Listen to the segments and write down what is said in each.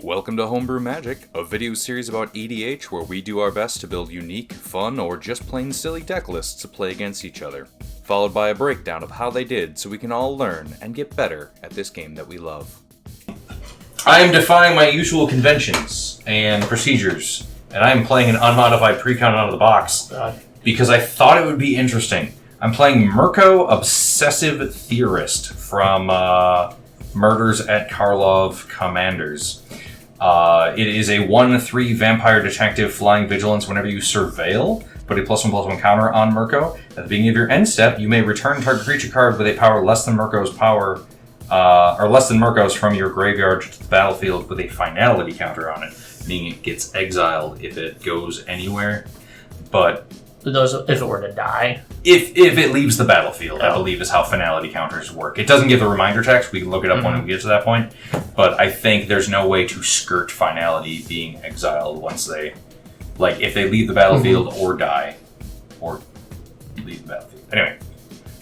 Welcome to Homebrew Magic, a video series about EDH where we do our best to build unique, fun, or just plain silly deck lists to play against each other, followed by a breakdown of how they did so we can all learn and get better at this game that we love. I am defying my usual conventions and procedures, and I am playing an unmodified pre-con out of the box because I thought it would be interesting. I'm playing Mirko, Obsessive Theorist from Murders at Karlov Commanders. It is a 1/3 vampire detective flying vigilance whenever you surveil. Put a +1/+1 counter on Mirko. At the beginning of your end step, you may return target creature card with a power less than Mirko's power, or less than Mirko's from your graveyard to the battlefield with a finality counter on it, meaning it gets exiled if it goes anywhere. But if it were to die? If it leaves the battlefield, I believe is how finality counters work. It doesn't give the reminder text. We can look it up when we get to that point. But I think there's no way to skirt finality being exiled once they... Like, if they leave the battlefield or die. Or leave the battlefield. Anyway.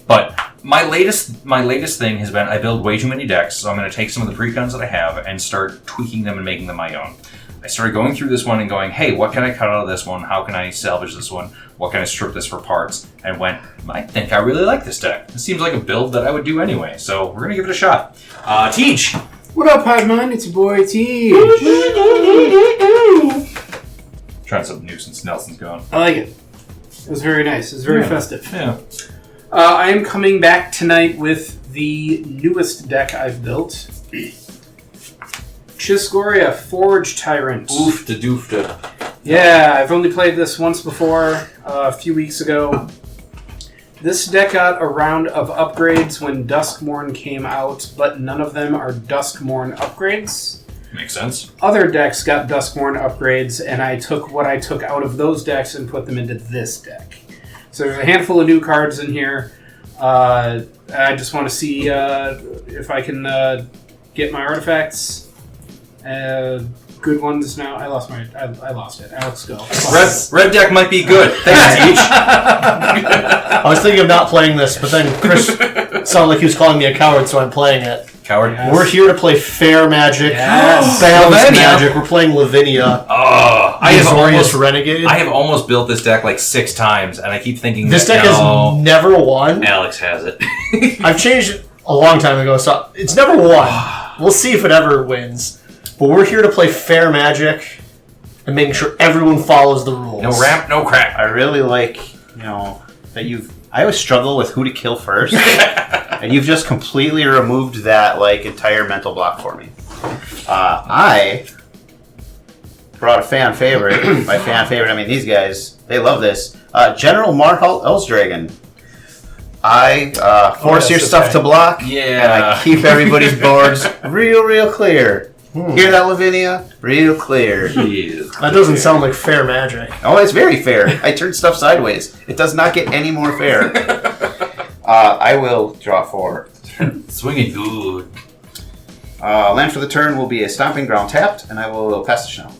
But my latest thing has been I build way too many decks, so I'm going to take some of the precons that I have and start tweaking them and making them my own. I started going through this one and going, hey, what can I cut out of this one? How can I salvage this one? What can I strip this for parts? And went, I think I really like this deck. It seems like a build that I would do anyway, so we're going to give it a shot. Teach! What up, Podman? It's your boy, Teach. Trying something new since Nelson's gone. I like it. It was very nice. It was very festive. Yeah. I am coming back tonight with the newest deck I've built. Chiss-Goria, Forge Tyrant. Oofta doofta. Yeah, I've only played this once before, a few weeks ago. This deck got a round of upgrades when Duskmourn came out, but none of them are Duskmourn upgrades. Makes sense. Other decks got Duskmourn upgrades, and I took what I took out of those decks and put them into this deck. So there's a handful of new cards in here. I just want to see if I can get my artifacts. Good ones now. I lost it. Alex, go. Red deck might be good. Thanks, Teach. I was thinking of not playing this, but then Chris sounded like he was calling me a coward, so I'm playing it. Coward. Yes. We're here to play fair magic, Yes. balanced Lavinia. magic. We're playing Lavinia. I Renegade. have almost built this deck like 6 times, and I keep thinking This deck has never won. Alex has it. I've changed it a long time ago, so it's never won. We'll see if it ever wins. But we're here to play fair magic and making sure everyone follows the rules. No ramp, no crap. I really like, that I always struggle with who to kill first, and you've just completely removed that, entire mental block for me. I brought a fan favorite. By fan favorite, I mean these guys. They love this. General Marhault Elsdragon. I force your stuff to block, Yeah. and I keep everybody's boards real clear. Hear that, Lavinia? Real clear. That doesn't sound like fair magic. Oh, it's very fair. I turned stuff sideways. It does not get any more fair. I will draw 4. Swinging good. Land for the turn will be a Stomping Ground tapped, and I will pass the shell.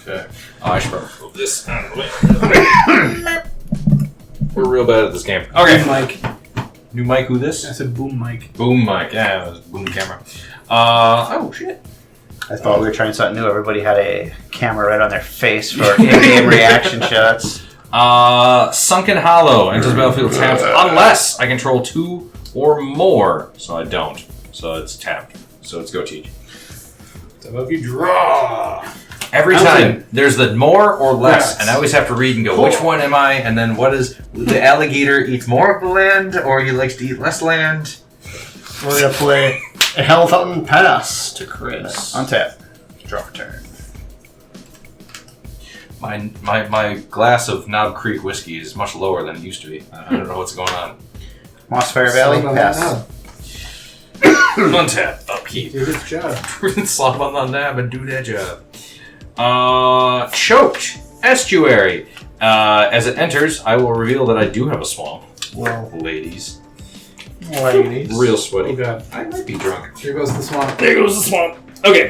Okay. I should probably move this out of the way. We're real bad at this game. Okay. Boom mic. New mic, who this? I said boom mic. Boom mic. Yeah, it was boom camera. Oh, shit. I thought we were trying something new. Everybody had a camera right on their face for in-game reaction shots. Sunken Hollow enters the battlefield tapped unless I control 2 or more. So I don't. So it's tapped. So let's go Teach. So if you draw. Every time there's the more or less, Yes. and I always have to read and go, which one am I? And then what is the alligator eats more of the land, or he likes to eat less land? We're going to play a Hell Fountain Pass to Chris. Untap. Draw for turn. My glass of Knob Creek whiskey is much lower than it used to be. I don't know what's going on. Mossfire Valley. Pass. Untap. Upkeep. Do his job. Slap on the nab and do that job. Choked Estuary. As it enters, I will reveal that I do have a swamp. Well, Ladies. ladies. Real sweaty. Oh god. I might be drunk. Here goes the swamp. There goes the swamp. Okay.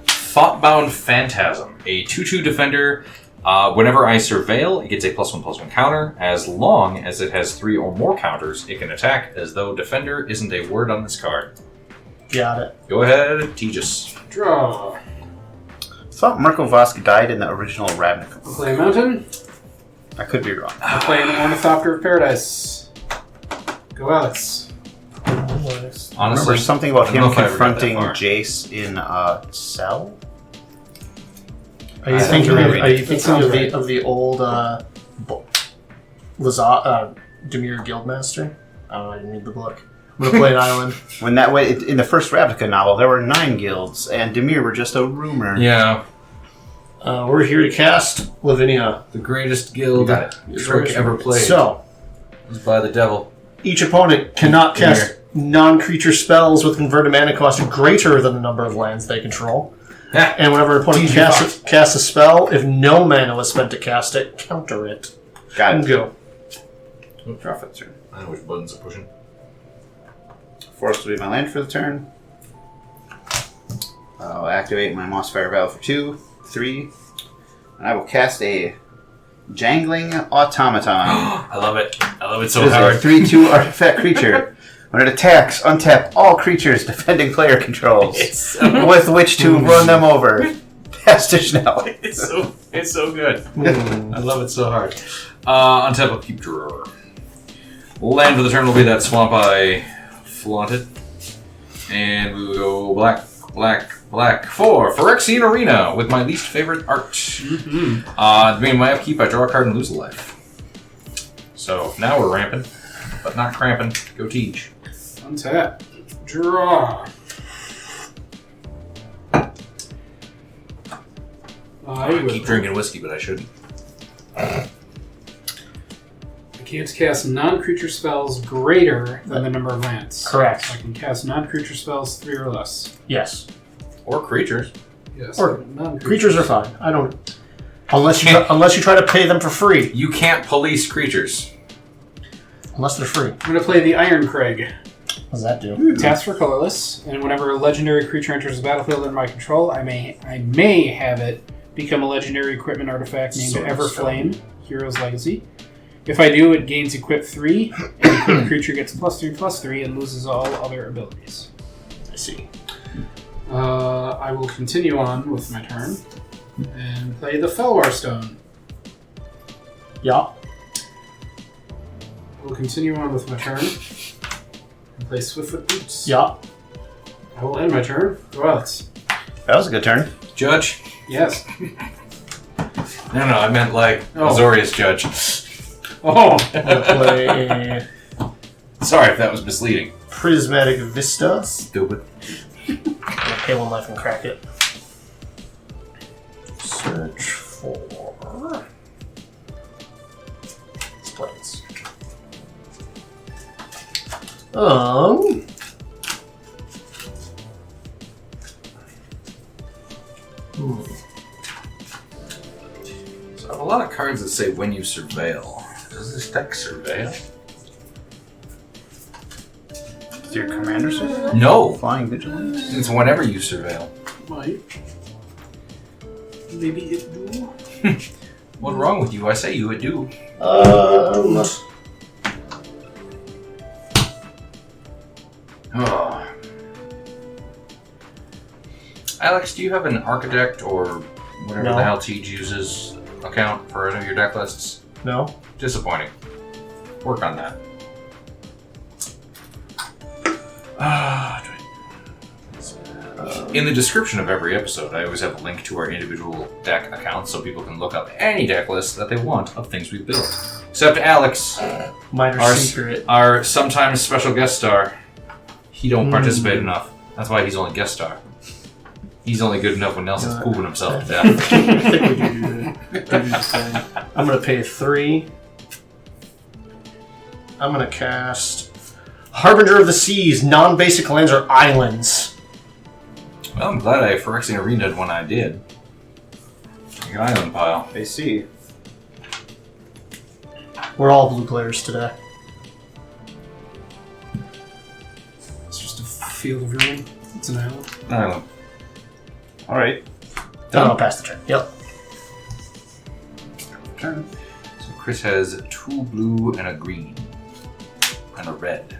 Thoughtbound Phantasm. A 2/2 defender. Whenever I surveil, it gets a +1/+1 counter. As long as it has 3 or more counters, it can attack as though defender isn't a word on this card. Got it. Go ahead, Tejas. Draw. I thought Mirko Vosk died in the original Ravnica. I'll play a mountain. I could be wrong. I'll play an Ornithopter of Paradise. Go Alex. Honestly, Remember something about I don't know him if I ever got that confronting far. Jace in a cell? Are you I thinking? have to Of, reread are it. you thinking sounds of right. the old Demir Guildmaster? Oh, I didn't read the book. I'm gonna play an island. When that way, in the first Ravnica novel, there were 9 guilds, and Demir were just a rumor. Yeah, We're here to cast Lavinia. the greatest guild Trick ever played So, was by the devil. each opponent cannot cast non-creature spells with converted mana cost greater than the number of lands they control. And whenever an opponent casts a spell, if no mana was spent to cast it, counter it. Got And it. go. Draw for the turn. I know which buttons are pushing. Force will be my land for the turn. I'll activate my Mossfire Valve for 2, 3, and I will cast a Jangling Automaton. I love it. I love it so It is a hard. 3/2 artifact creature. When it attacks, untap all creatures defending player controls, with which to run them over. Passage now. It's so good. Hmm. I love it so hard. Untap, I'll keep drawer. Land for the turn will be that swamp I flaunted. And we will go black, black, black for Phyrexian Arena with my least favorite art. During my upkeep, I draw a card and lose a life. So now we're ramping, but not cramping. Go Tej. Untap. Draw. I I keep drinking whiskey, but I shouldn't. I can't cast non-creature spells greater than the number of lands. Correct. So I can cast non-creature spells 3 or less. Yes. Or creatures. Yes. Or non-creature. Creatures are fine. I don't. Unless you try to pay them for free. You can't police creatures. Unless they're free. I'm going to play the Iron Craig. What does that do? Taps for colorless, and whenever a legendary creature enters the battlefield under my control, I may have it become a legendary equipment artifact named Sword Everflame, Hero's Legacy. If I do, it gains Equip 3, and equipped creature gets +3/+3 and loses all other abilities. I see. I will continue on with my turn and play the Felwar Stone. Yeah. I will continue on with my turn and play Swiftfoot Boots. Yeah. I will end my turn. Go Alex. That was a good turn. Judge? Yes. No, I meant like Oh. Azorius Judge. Oh! I'm gonna play a Sorry if that was misleading. Prismatic Vista. Stupid. I'm gonna pay 1 life and crack it. Search for planes. So I have a lot of cards that say when you surveil. Does this deck surveil? Is your commander surveil? No. Flying Vigilance? It's whenever you surveil. Might. Maybe it do. What's wrong with you? I say you would do. Oh. Alex, do you have an architect or whatever No. the hell Tej uses account for any of your deck lists? No. Disappointing. Work on that. In the description of every episode, I always have a link to our individual deck accounts so people can look up any deck list that they want of things we've built. Except Alex, Minor our, secret. our sometimes special guest star. He don't participate enough. That's why he's only guest star. He's only good enough when Nelson's pooping himself to death. I think we do the thing. I'm gonna pay 3. I'm gonna cast Harbinger of the Seas. Non-basic lands are islands. Well, I'm glad I Phyrexian Arena when I did. Like an island pile. I see. We're all blue players today. It's just a field of ruin. It's an island. Island. Alright. Done. I'll pass the turn. Yep. Turn. So Chris has 2 blue and a green. And a red.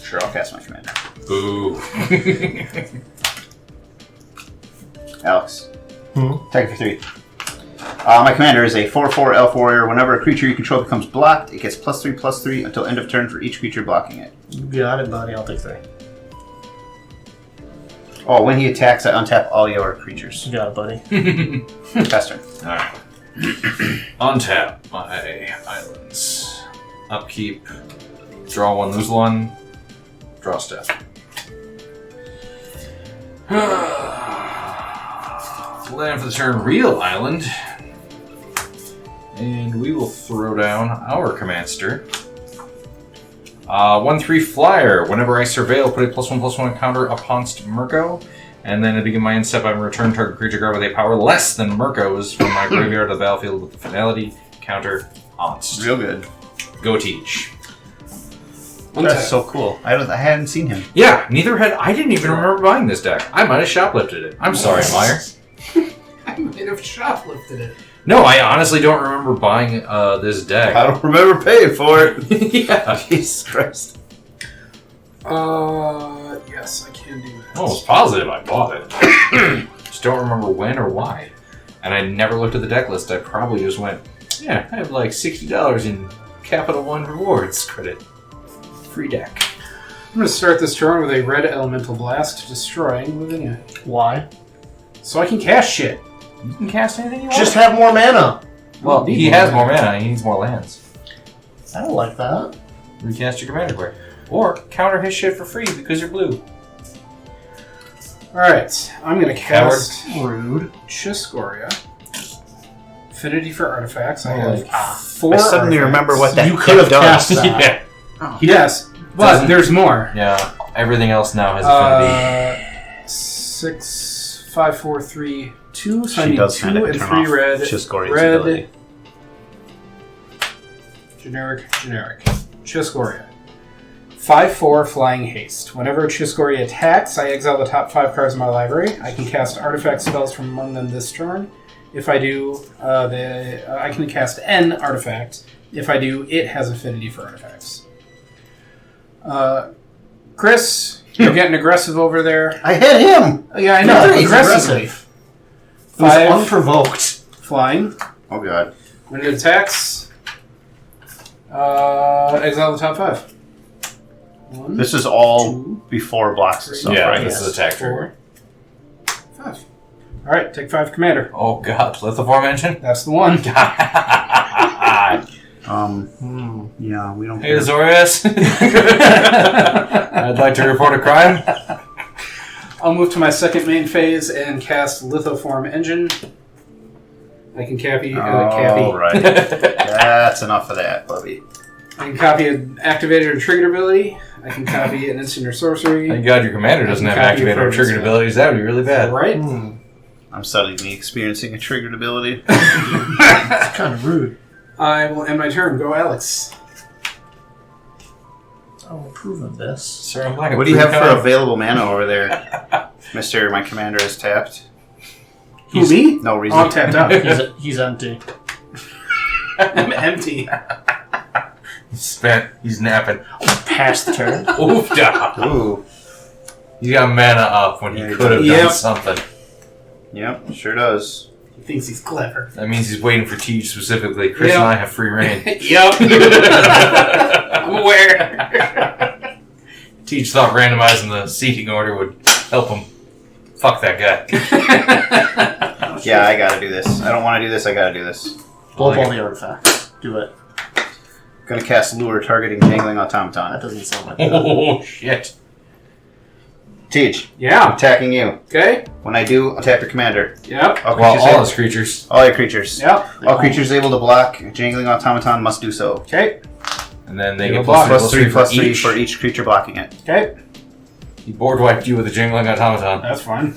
Sure, I'll cast my commander. Boo. Alex. Attack for 3. My commander is a 4/4 elf warrior. Whenever a creature you control becomes blocked, it gets +3/+3 until end of turn for each creature blocking it. You got it, buddy. I'll take 3. Oh, when he attacks, I untap all your creatures. You got it, buddy. Pass turn. Alright. Untap my islands. Upkeep. Draw 1, lose 1. Draw step. Land for the turn, real island. And we will throw down our Commander. 1/3 flyer. Whenever I surveil, put a +1/+1 counter upon Mirko. And then at the beginning of my end step, I return target creature card with a power less than Mirko's from my graveyard to the battlefield with the finality counter onst. Real good. Go teach. That's so cool. I hadn't seen him. Yeah, neither had I. Didn't even remember buying this deck. I might have shoplifted it. I'm sorry, Meyer. I might have shoplifted it. No, I honestly don't remember buying this deck. I don't remember paying for it. Yeah. Jesus Christ. Yes, I can do that. I was positive I bought it. Just don't remember when or why. And I never looked at the deck list. I probably just went, yeah, I have like $60 in Capital One rewards credit. Free deck. I'm going to start this turn with a red elemental blast, destroying Lavinia. Why? So I can cast shit. You can cast anything you want. Just have more mana. well, he has more mana. He needs more lands. I don't like that. Recast your commander quick. Or counter his shit for free because you're blue. Alright, I'm going to cast Rude. Chiss-Goria. Affinity for artifacts. I Oh, have 4 I suddenly artifacts. remember what that You could have does. cast that. Yeah. Yes, but Doesn't- there's more. Yeah. Everything else now has affinity. 6, 5, 4, 3, 2. So I She need does 2 kind of and turn 3 off red. Chiss-Goria's Red. ability. Generic. Chiss-Goria. 5/4 Flying Haste. Whenever Chiss-Goria attacks, I exile the top 5 cards of my library. I can cast artifact spells from among them this turn. If I do, I can cast an artifact. If I do, it has affinity for artifacts. Chris, you're getting aggressive over there. I hit him! Yeah, I know. He's Aggressively. aggressive. It was 5 unprovoked. flying. Oh god. When it attacks, exile the top 5. 1, This is all 2, before blocks and stuff, Yeah, right? this is attack trigger. 4, 5. Alright, take 5 commander. Oh god, lithoform engine? That's the one. Yeah, we don't Hey, care. Azorius. I'd like to report a crime. I'll move to my second main phase and cast Lithoform Engine. I can copy. Alright. That's enough of that, Bubby. I can copy an activated or triggered ability. I can copy an instant or sorcery. Thank God your commander doesn't have activated or triggered abilities. That would be really bad. Right? I'm suddenly experiencing a triggered ability. It's kind of rude. I will end my turn. Go, Alex. I will approve of this. Sir, I'm like a What do you have for precon. available mana over there? Mr. My commander is tapped. Who, me? No reason. Oh, I'm tapped out. He's empty. I'm empty. He's spent. He's napping. Pass the turn. Oofda. Ooh. He got mana up when he Yeah, he could have does. done Yep. something. Yep, sure does. He thinks he's clever. That means he's waiting for Teach specifically. Chris Yep. and I have free reign. Yep. I'm aware. Teach thought randomizing the seating order would help him. Fuck that guy. Yeah, I gotta do this. I don't want to do this, I gotta do this. Blow up all the artifacts. Do it. Gonna cast Lure targeting Jangling That Automaton. doesn't sound like that. Oh, shit. Teach, Yeah. attacking you. Okay. When I do, attack your commander. Yep. All Well, creatures, all able, his creatures. all your creatures. Yep. All creatures able to block Jangling Automaton must do so. Okay. And then they You'll get block. Plus 3 plus for each. each creature blocking it. Okay. He board wiped you with a jingling automaton. That's fine.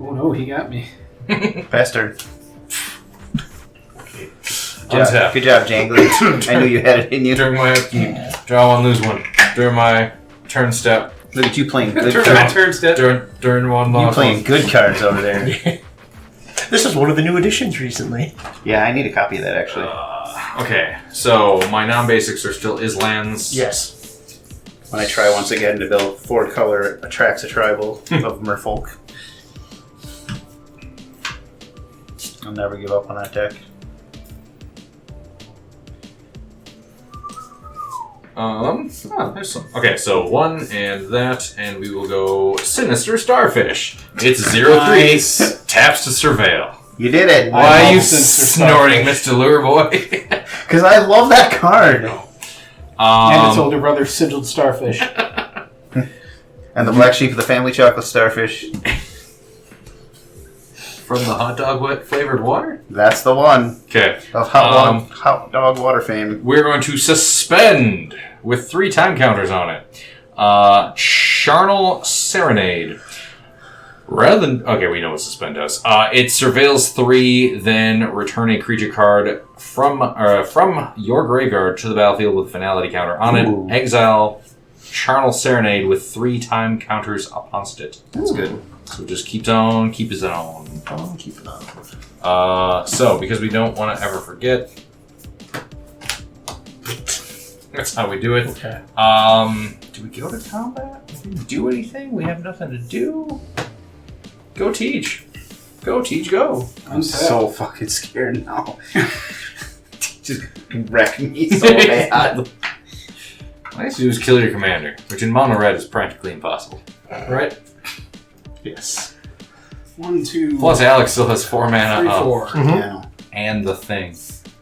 Oh no, he got me. Pass turn. Untap. Good job, Jangling. I knew you had it in you. During my upkeep, draw one, lose one. During my turn step, Look at you playing good Turn cards. step. during one You loss playing one. good cards over there. This is one of the new additions recently. Yeah, I need a copy of that actually. Okay, so my non-basics are still Islands. Yes. When I try once again to build 4-color Attracts a Tribal of Merfolk. I'll never give up on that deck. There's some. Okay, so 1 and that, and we will go Sinister Starfish. It's 0/3, taps to surveil. You did it! Why are you Sinister snorting, Starfish. Mr. Lure Boy? Because I love that card! And its older brother, Sigiled Starfish. And the black sheep of the family, Chocolate Starfish. From the hot dog flavored water? That's the one. Okay. Of hot dog water fame. We're going to suspend with 3 time counters on it. Charnel Serenade. Rather than... Okay, we know what suspend does. It surveils 3, then return a creature card from your graveyard to the battlefield with a finality counter. On it, exile Charnel Serenade with 3 time counters against it. That's good. So just keeps on, keep his own. Keep it on. So, because we don't want to ever forget... That's how we do it. Okay. Do we go to combat? Do we do anything? We have nothing to do? Go teach. Go teach, go. I'm so fucking scared now. Just wrecking me so bad. All I have to do is kill your commander, which in mono red is practically impossible. Right? Yes. 1, 2, Plus, Alex still has 4 mana 3, up. 4. Yeah. And the thing.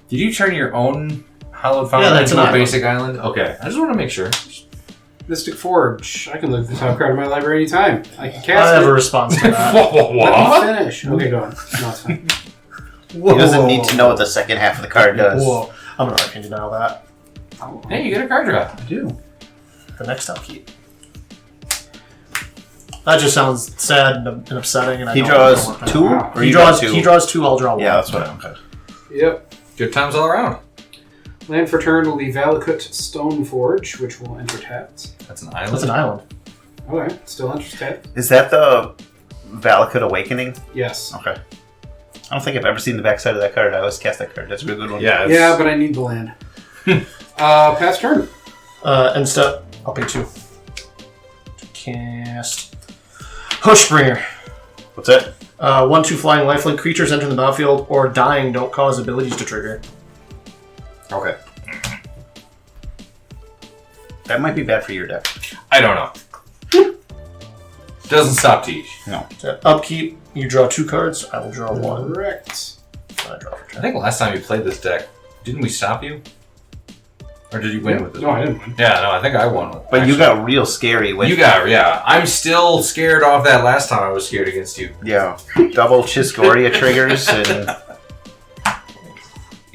Did you turn your own Hallowed Fountain Yeah, that's into an a island. basic island? Okay, I just want to make sure. Mystic Forge. I can look at the top card of my library anytime. I can I cast have a it. response to that. What? Let me finish. Okay, go on. No, it's fine. He doesn't need to know what the second half of the card does. Whoa. I'm going to arcane denial that. Hey, you get a card draw. I do. The next upkeep. That just sounds sad and upsetting. And I He don't draws want that. 2? Wow. Or He you draws draw 2? He draws 2. I'll draw 1. Yeah, that's what I'm okay. Yep. Good times all around. Land for turn will be Valakut Stoneforge, which will enter tapped. That's an island. That's an island. Okay, still enters tapped. Is that the Valakut Awakening? Yes. Okay. I don't think I've ever seen the backside of that card. I always cast that card. That's a really good one. Yeah. Yeah, but I need the land. Pass turn. End step. I'll pay 2. To cast Hushbringer. What's that? 1/2 flying lifelink creatures enter the battlefield or dying don't cause abilities to trigger. Okay. That might be bad for your deck. I don't know. Doesn't stop teach. No. Upkeep, you draw 2 cards. I will draw 1. Correct. I draw for I turn. think last time you played this deck, didn't we stop you? Or did you win with this? No, I didn't win. Yeah, no, I think I won. With But you actually. got real scary with... You got, yeah. I'm still scared off that last time I was scared against you. Yeah. Double Chiss-Goria triggers and...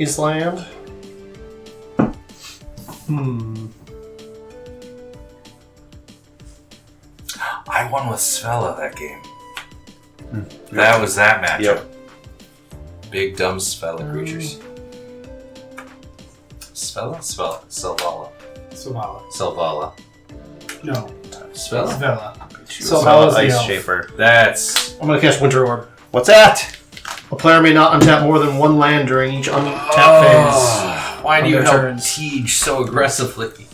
Island. I won with Svella that game. That was that matchup. Yep. Big dumb Svella creatures. Svella? Selvala. Savala. Selvala. No. Svella? Vela. So Sala's the Ice elf. Shaper. That's... I'm going to cast Winter Orb. What's that? A player may not untap more than 1 land during each untap phase. Why do On you their help turns. Teach so aggressively?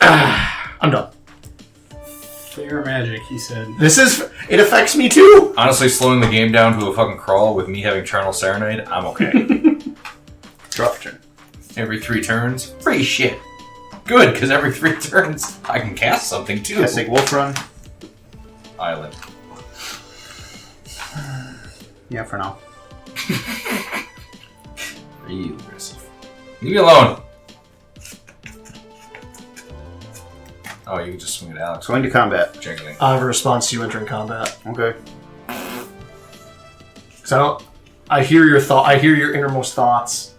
I'm done. Fair magic, he said. It affects me too. Honestly, slowing the game down to a fucking crawl with me having Charnel Serenade, I'm okay. Draw for turn. Every 3 turns, free shit. Good, because every 3 turns, I can cast something too. Casting Wolf Run. Island. Yeah, for now. Real aggressive. Leave me alone. Oh, you can just swing at Alex. Going to combat. Jingling. I have a response to you entering combat. Okay. Because I hear your thought. I hear your innermost thoughts.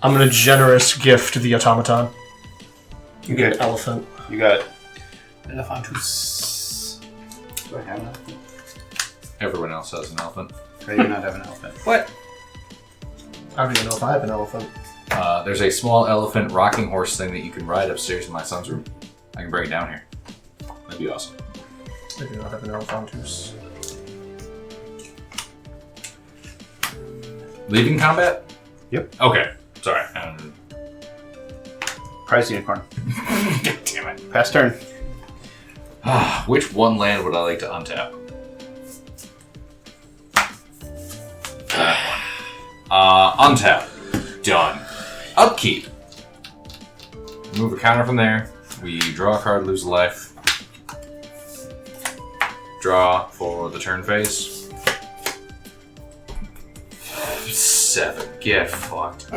I'm going to generous gift the automaton. You get an elephant. You got it. Elephantus. Do I have that? Everyone else has an elephant. I do not have an elephant. What? I don't even know if I have an elephant. There's a small elephant rocking horse thing that you can ride upstairs in my son's room. I can bring it down here. That'd be awesome. I do not have an elephantus. Leaving combat? Yep. Okay. Sorry. Prize unicorn. God damn it. Pass turn. Which one land would I like to untap? That one. Untap. Done. Upkeep. Move a counter from there. We draw a card, lose a life. Draw for the turn phase. 7. Get fucked.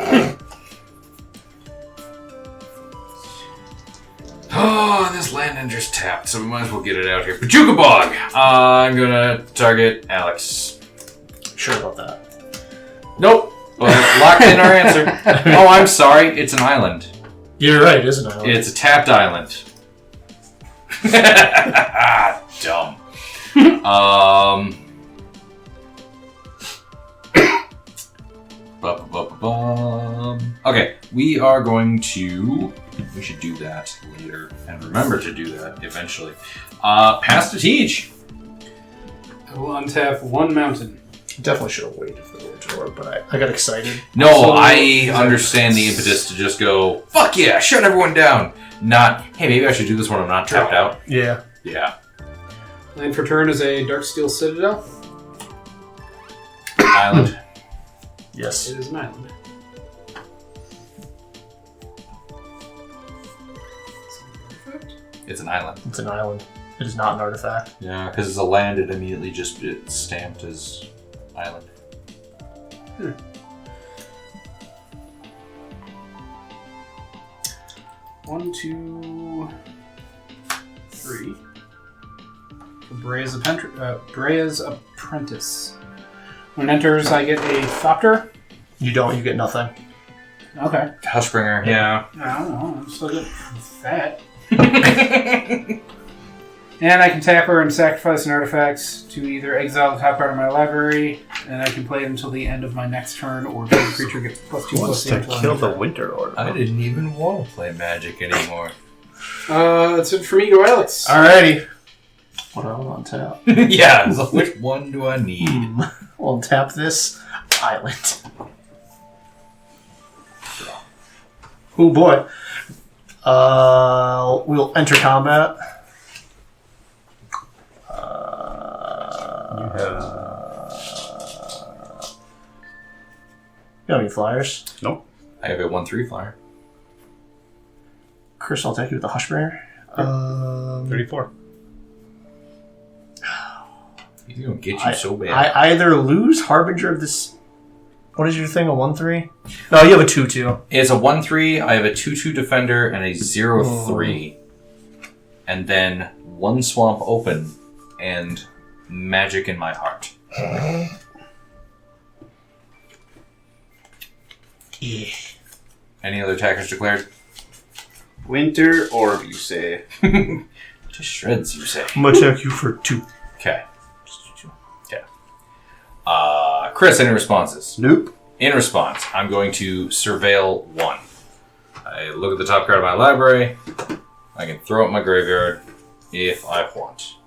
Oh, this land enter's tapped, so we might as well get it out here. Pachuca Bog! I'm gonna target Alex. Sure about that. Nope. But locked in our answer. Oh, I'm sorry. It's an island. You're right, isn't it? It's a tapped island. Dumb. Okay, we are going to... We should do that later. And remember to do that eventually. Pass to Teach. I will untap 1 mountain. Definitely should have waited for the winter orb, but I got excited. No, So- I understand the impetus to just go, fuck yeah, shut everyone down. Not, hey, maybe I should do this when I'm not tapped out. Yeah. Yeah. Land for turn is a Darksteel Citadel. Island. Yes. It is an island. It's an island. It's an island. It is not an artifact. Yeah, because it's a land, it's stamped as island. 1, 2, 3. Brea's Apprentice. When it enters, I get a Thopter. You don't, you get nothing. Okay. Hushbringer, yeah. I don't know. I'm still getting fat. And I can tap her and sacrifice an artifact to either exile the top card of my library, and I can play it until the end of my next turn, or the creature gets +2/+8 until Kill end the of turn. winter orb. I didn't even want to play Magic anymore. That's it for me. Go, Alex. Alrighty. What do I want to tap? Yeah, so which one do I need? We'll tap this island. Oh boy. We'll enter combat. You have any flyers? Nope. I have a 1/3 flyer. Chris, I'll take you with the Hushbringer. 34. He's gonna get you so bad. I either lose Harbinger of this. What is your thing? A 1/3? No, you have a 2/2. It's a 1/3. I have a 2/2 defender and a 0/3, and then 1 swamp open and magic in my heart. Yeah. Any other attackers declared? Winter orb, you say? Just shreds, you say. I'm gonna attack you for 2. Okay. Okay. Chris, any responses? Nope. In response, I'm going to surveil 1. I look at the top card of my library. I can throw it in my graveyard if I want.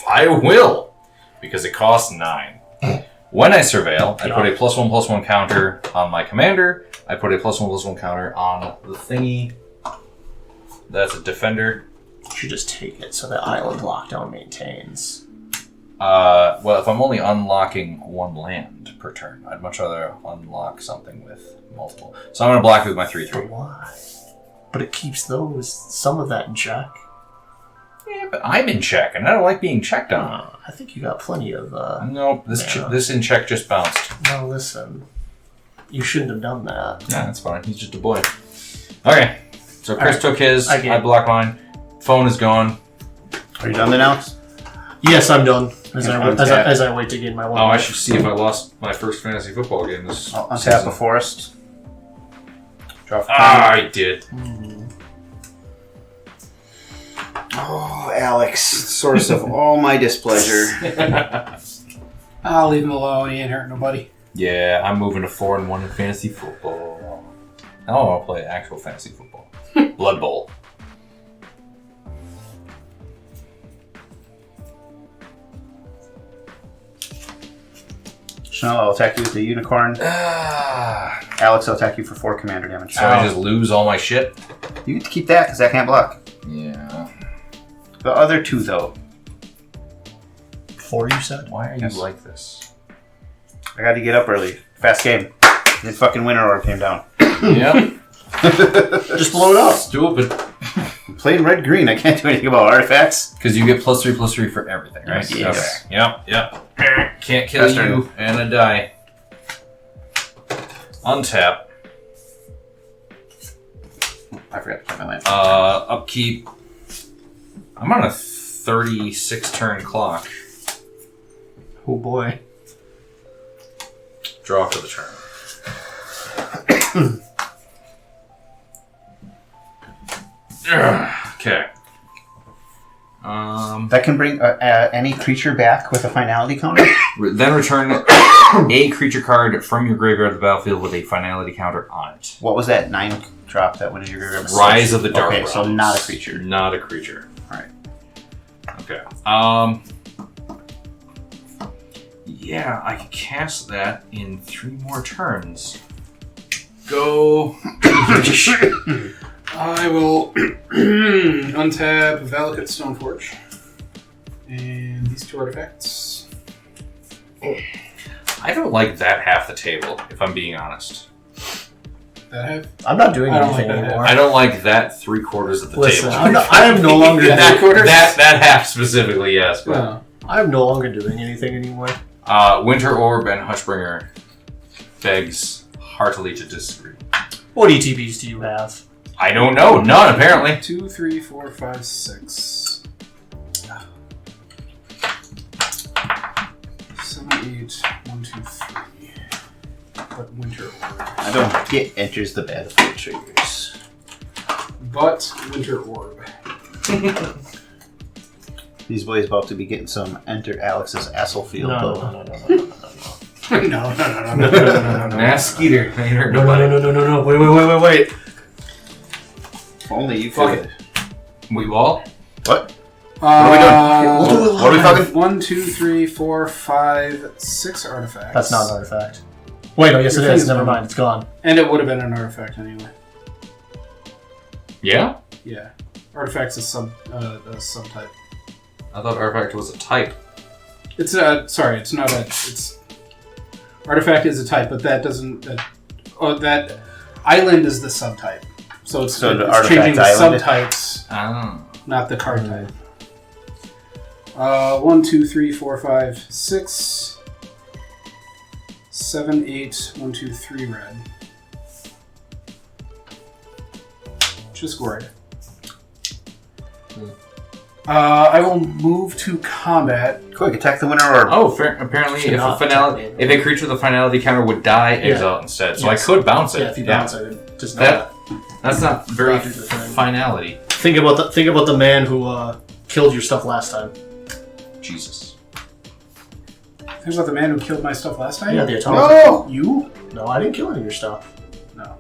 I will, because it costs 9. When I surveil, I put a +1/+1 counter on my commander. I put a +1/+1 counter on the thingy. That's a defender. You should just take it so that island lockdown maintains. Well, if I'm only unlocking 1 land per turn, I'd much rather unlock something with multiple. So I'm going to block it with my 3/3. Why? But it keeps some of that in check. Yeah, but I'm in check, and I don't like being checked on. I think you got plenty of. Nope, this in check just bounced. No, listen. You shouldn't have done that. Yeah, that's fine. He's just a boy. Okay, so Chris took his. I blocked mine. Phone is gone. Are you done then, Alex? Yes, I'm done. As Untap. I wait to gain my 1. Oh, I should see if I lost my first fantasy football game this I'll untap season. the forest. Draw for I did. Oh, Alex, source of all my displeasure. I'll leave him alone. He ain't hurting nobody. Yeah, I'm moving to 4-1 in fantasy football. Now I'll play actual fantasy football. Blood Bowl. Chanel, I'll attack you with the unicorn. Alex, I'll attack you for 4 commander damage. So I just lose all my shit? You get to keep that because I can't block. Yeah. The other 2, though. 4, you said? Why are Yes. you like this? I got to get up early. Fast game. His fucking winter order came down. Yep. Just blow it up. Stupid. I'm playing red-green. I can't do anything about artifacts. Because you get +3/+3 for everything, right? Yes. Okay. Yep. Can't kill Pass you turn. and a die. Untap. I forgot to put my land. Upkeep. I'm on a 36 turn clock. Oh boy. Draw for the turn. Okay. That can bring any creature back with a finality counter? Then return a creature card from your graveyard to the battlefield with a finality counter on it. What was that 9 drop that went in your graveyard? Rise of the Dark Okay, so Realms. not a creature. Not a creature. Alright. Okay. Yeah, I can cast that in 3 more turns. Go. I will untap Valakut Stoneforge. And these 2 artifacts. I don't like that half the table, if I'm being honest. That have? I'm not doing I don't anything like that. anymore. I don't like that 3/4 of the Listen, table. I am no longer that, doing, that half specifically, yes. But, Well, I'm no longer doing anything anymore. Winter Orb and Hushbringer begs heartily to disagree. What ETBs do you have? I don't know. None, apparently. 2, 3, 4, 5, 6. 7, 8, 1, 2, 3. But Winter Orb. I don't get enters the battlefield triggers. But Winter Orb. These boys about to be getting some enter Alex's asshole field. No. No. Naskeeter. Ain't hurt No. nobody. Wait. If only you Fuck could. We wall? What? What are we doing? We'll do it What are we live. fucking? 1, 2, 3, 4, 5, 6 artifacts. That's not an artifact. Wait, no, yes it Your is. thing's Never gone. mind, it's gone. And it would have been an artifact anyway. Yeah? Yeah. Artifact's a subtype. I thought Artifact was a type. It's sorry, it's not a. It's artifact is a type, but that doesn't. That island is the subtype. So it's So the it's changing the artifact island? subtypes, Oh. not the card type. 1, 2, 3, 4, 5, 6, 7, 8, 1, 2, 3 red. Chiss-Goria. I will move to combat. Quick, attack the winner orb. Oh, apparently if a Cannot finality, attack if a creature with a finality counter would die, Yeah. exile it instead. So Yes. I could bounce it. Yeah, if you bounce it, just know That- That's not very Not do the thing. finality. Think about the man who killed your stuff last time. Jesus. Think about the man who killed my stuff last time? Yeah, the atomic. No! You? No, I didn't kill any of your stuff. No.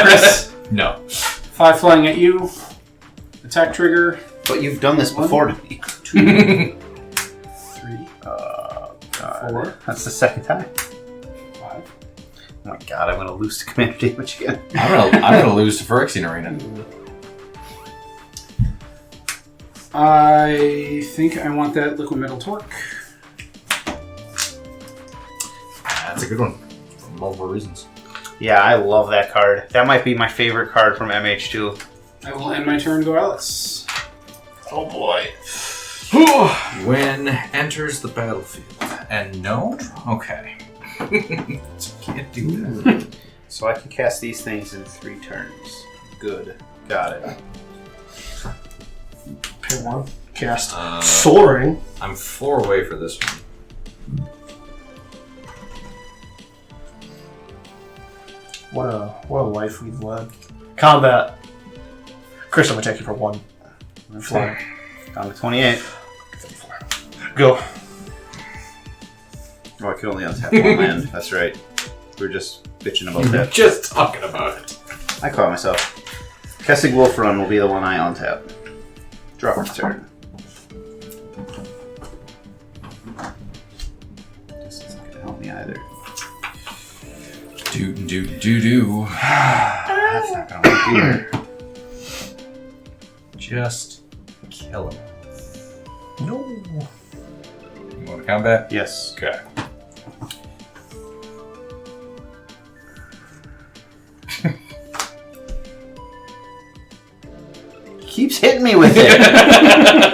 Chris, No. 5 flying at you. Attack trigger. But you've done this before to me. 2, 3, God. 4, That's the second time. 5. Oh my god, I'm gonna lose to commander damage again. I'm gonna lose to Phyrexian Arena. I think I want that liquid metal torque. That's a good one. For multiple reasons. Yeah, I love that card. That might be my favorite card from MH2. I will end my turn. Go Alice. Oh boy. When enters the battlefield. And no? Okay. Can't do that. So I can cast these things in 3 turns. Good. Got it. Pay 1. Cast Uh, Soaring. I'm 4 away for this one. What a life we've led. Combat. Chris, I'm gonna take you for 1. Flying. Down to 28. Go. Oh, I could only untap 1 land. That's right. We were just bitching about that. Just talking about it. I caught myself. Kessig Wolf Run will be the one I untap. Draw for turn. This isn't gonna me either. Do. That's not gonna work either. Just kill him. No. You want to combat? Yes. Okay. Keeps hitting me with it.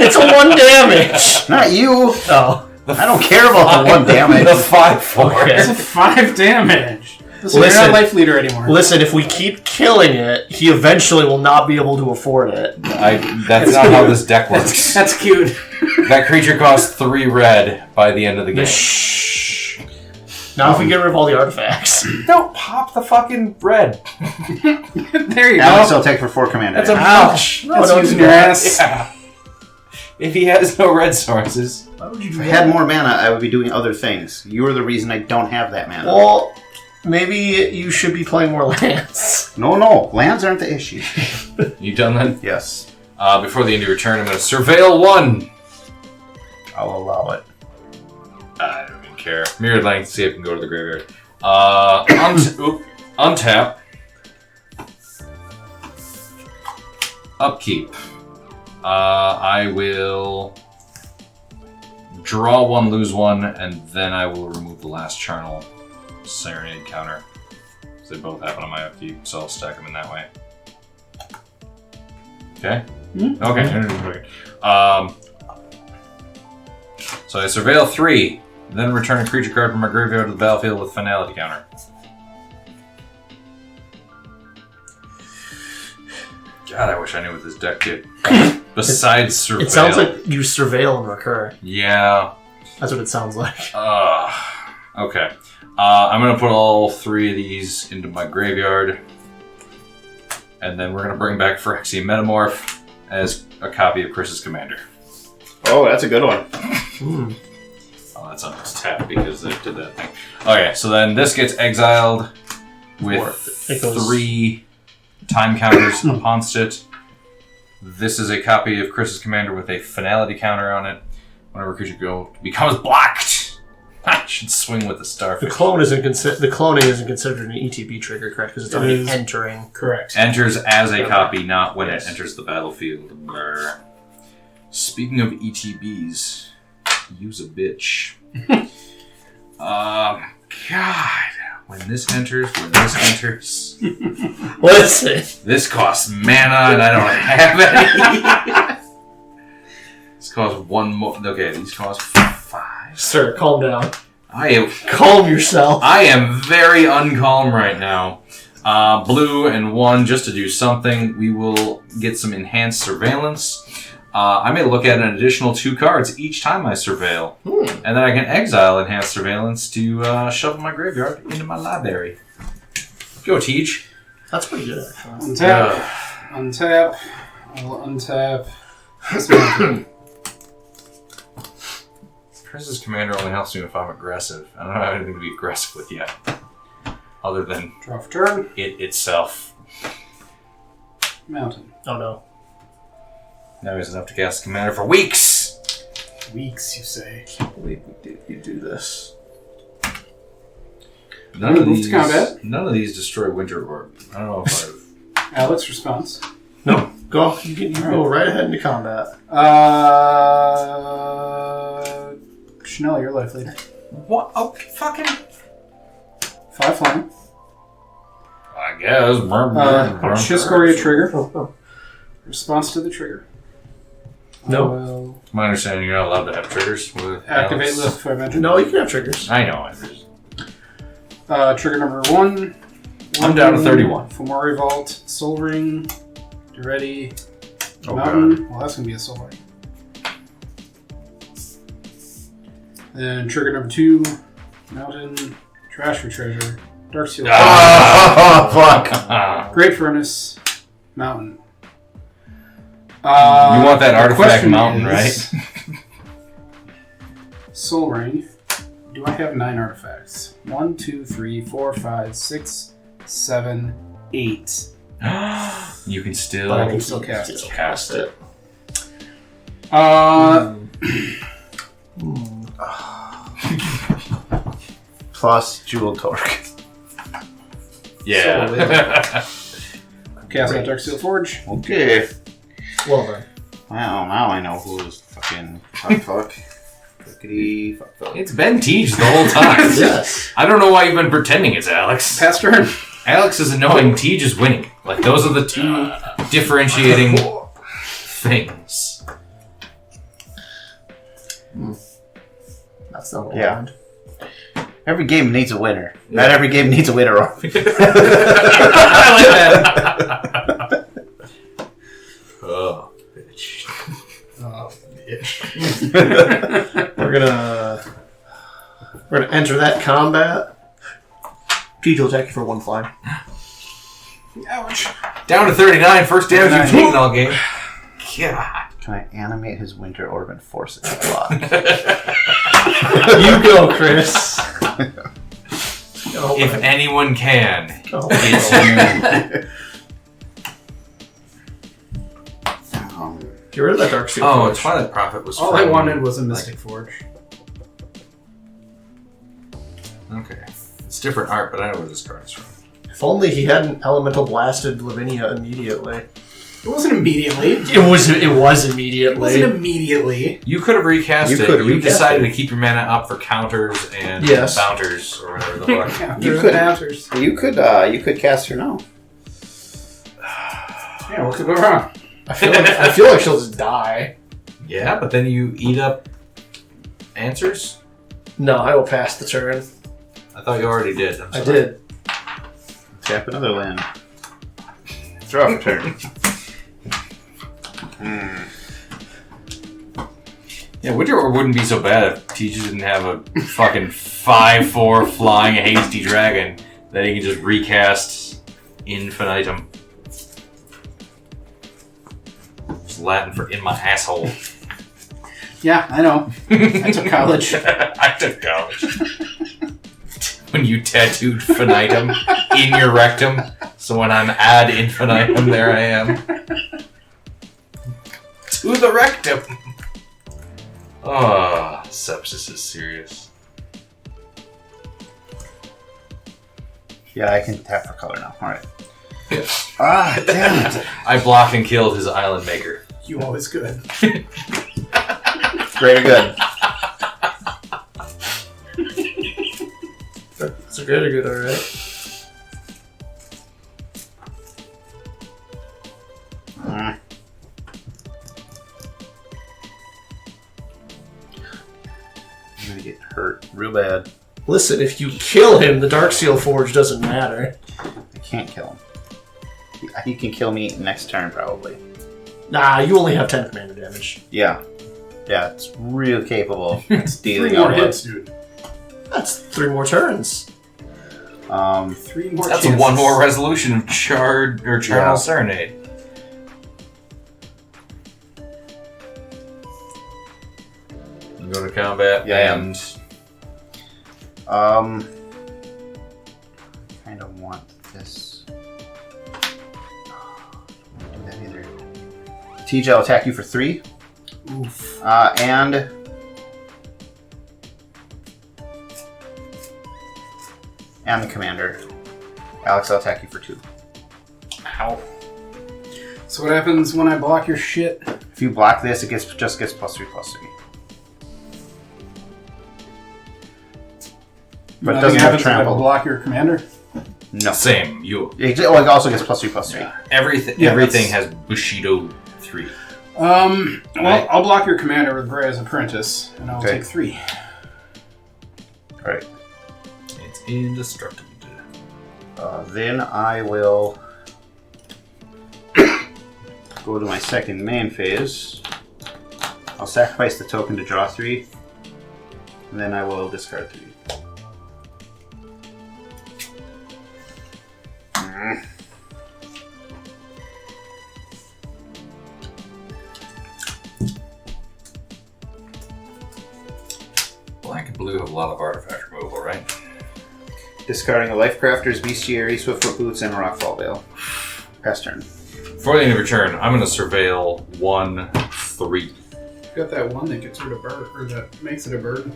It's a 1 damage. Not you. Oh. I don't care about the 1 damage. The 5/4. Okay. It's a 5 damage. Listen, you're Listen. not life leader anymore. Listen, if we keep killing it, he eventually will not be able to afford it. That's not how this deck works. That's cute. That creature costs 3 red by the end of the game. Shh. Now if we get rid of all the artifacts. Don't pop the fucking red. There you Alex, go. I'll take for 4 commander. That's a Ouch. That's don't using do your that. ass. Yeah. If he has no red sources. Why would you If do I that? had more mana, I would be doing other things. You're the reason I don't have that mana. Well, maybe you should be playing more lands. No. Lands aren't the issue. You done then? Yes. Before the end of your turn, I'm going to surveil 1. I'll allow it. I don't even care. Mirrored Length, see if I can go to the graveyard. Untap. Upkeep. I will draw 1, lose 1, and then I will remove the last charnel Serenade counter. They both happen on my upkeep, so I'll stack them in that way. Okay? Okay. So I surveil 3, then return a creature card from my graveyard to the battlefield with finality counter. God, I wish I knew what this deck did. Besides surveil. It sounds like you surveil and recur. Yeah. That's what it sounds like. Okay. I'm going to put all 3 of these into my graveyard. And then we're going to bring back Phyrexian Metamorph as a copy of Chris's Commander. Oh, that's a good one. Oh, that's on his tap because they did that thing. Okay, so then this gets exiled with It goes- 3 time counters upon it. This is a copy of Chris's Commander with a finality counter on it. Whenever a creature becomes blocked, I should swing with the The Starfish. cloning isn't considered an ETB trigger, correct? Because it's It already is. entering. Correct. Enters as a copy, not when Yes. it enters the battlefield. Brr. Speaking of ETBs, use a bitch. God. When this enters. Listen. This costs mana and I don't have any. This costs 1 more. Okay, these cost 5. Sir, calm down. I Calm yourself. am very uncalm right now. Blue and 1 just to do something. We will get some enhanced surveillance. I may look at an additional 2 cards each time I surveil. And then I can exile enhanced surveillance to shovel my graveyard into my library. Go, Teach. That's pretty good, actually. Untap. Untap. I will untap. This one. Chris's Commander only helps me if I'm aggressive. I don't have anything to be aggressive with yet. Other than Draw for turn. it itself. Mountain. Oh no. Now he's enough to cast Commander for weeks! Weeks, you say. You do this. None of Move these. to combat. None of these destroy Winter Orb. I don't know if I've. Alex response. No. Go. You go right ahead into combat. Chanel, your life leader. What? Oh, fucking. 5 flying. I guess. Chiss-Goria trigger. Response to the trigger. No. It's my understanding you're not allowed to have triggers with Activate Alex. lift for mention. No, you can have triggers. I know. Trigger number 1. I'm down to 31. Fomori Vault. Soul Ring. You ready? Oh, Mountain. Well, that's going to be a Soul Ring. Then trigger number 2. Mountain. Trash for treasure. Dark Seal. Oh, fuck. Great Furnace. Mountain. You want that the artifact question mountain, is, right? Soul Ring. Do I have 9 artifacts? 1, 2, 3, 4, 5, 6, 7, 8. You can still. But I can still cast it. Cast it. plus Jewel Torque. Yeah. Cast that Dark Steel Forge. Okay. Well then. Wow, now I know who's fucking fuck. Fuckity fuck. It's been Tej the whole time. Yes. I don't know why you've been pretending it's Alex. Pass turn. Alex is annoying, Tej is winning. Like, those are the two differentiating things. That's not what Yeah. I wanted. Every game needs a winner. Not every game needs a winner. I like that. Oh, bitch. We're gonna enter that combat. Tej will attack you for 1 fly. Ouch. Down to 39, first damage you've taken all game. God. Can I animate his Winter Orb and force it to block? You go, Chris. If anyone can, Oh, it's you. Get rid of that Dark Steel Oh, Forge. Twilight Prophet was All I from- wanted was a Mystic Forge. Okay. It's different art, but I know where this card is from. If only he hadn't elemental blasted Lavinia immediately. It wasn't immediately. It was immediately. It wasn't immediately. You could have recast You it. could have You recast decided it. to keep your mana up for counters and Yes. bounters or whatever the fuck. You could counters. you could cast her now. Yeah, what could go wrong? I feel like she'll just die. Yeah, but then you eat up answers? No, I will pass the turn. I thought you already did. I'm I sorry. did. Tap another land. Draw for turn. Yeah, Winter Orb wouldn't be so bad if Tej didn't have a fucking 5/4 flying hasty dragon that he can just recast infinitum. It's Latin for in my asshole. Yeah, I know. I took college. I took college. When you tattooed finitum in your rectum, so when I'm ad infinitum, there I am. To the rectum! Oh, sepsis is serious. Yeah, I can tap for color now. Alright. Yeah. Ah, damn it. I blocked and killed his island maker. You always good. Great or good? It's a good, alright. I'm gonna get hurt real bad. Listen, if you kill him, the Dark Steel Forge doesn't matter. I can't kill him. He can kill me next turn, probably. Nah, you only have 10 commander damage. Yeah. Yeah, it's real capable of 3 dealing more out hits, dude. That's 3 more turns. 3 more That's chances. one more resolution of Charnel Yeah. Serenade. You go to combat Yeah, and I kind of want this. Don't do that either. TJ will attack you for 3. Oof. And the commander. Alex, I'll attack you for 2. Ow. So what happens when I block your shit? If you block this, it just gets +3/+3. But it doesn't have happens if I trample. block your commander? No. same. You It also gets +3/+3. everything. Yeah, everything that's- has Bushido 3. Well, Right. I'll block your commander with Gray's Apprentice, and I'll Okay. take 3. Alright. It's indestructible. Then I will go to my second main phase. I'll sacrifice the token to draw 3. And then I will discard 3. Black and blue have a lot of artifact removal, right? Discarding a Life Crafter's Bestiary, Swiftfoot Boots, and a Rockfall Veil. Pass turn. Before the end of your turn, I'm going to surveil 1/3. Got that one that gets rid of bird, or that makes it a bird.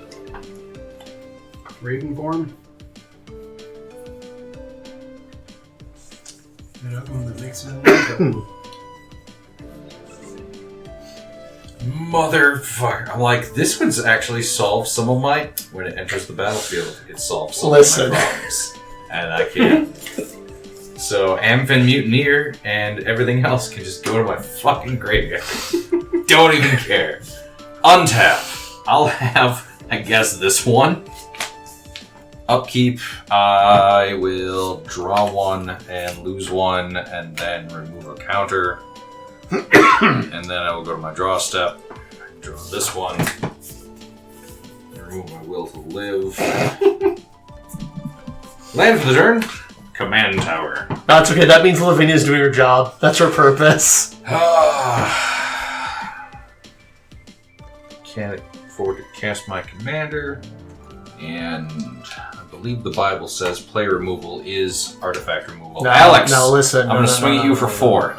Raven form. That makes it Motherfucker. I'm like, this one's actually solved some of my... When it enters the battlefield, it solves some of my problems. And I can't. So, Amphin Mutineer and everything else can just go to my fucking graveyard. Don't even care. Untap. I'll have, I guess, this one. Upkeep. I will draw one and lose one and then remove a counter. And then I will go to my draw step. Draw this one. Remove my will to live. Land for the turn. Command tower. That's okay. That means Lavinia's doing her job. That's her purpose. Can't afford to cast my commander. And I believe the Bible says play removal is artifact removal. No, Alex! now listen. I'm going to swing at you for 4.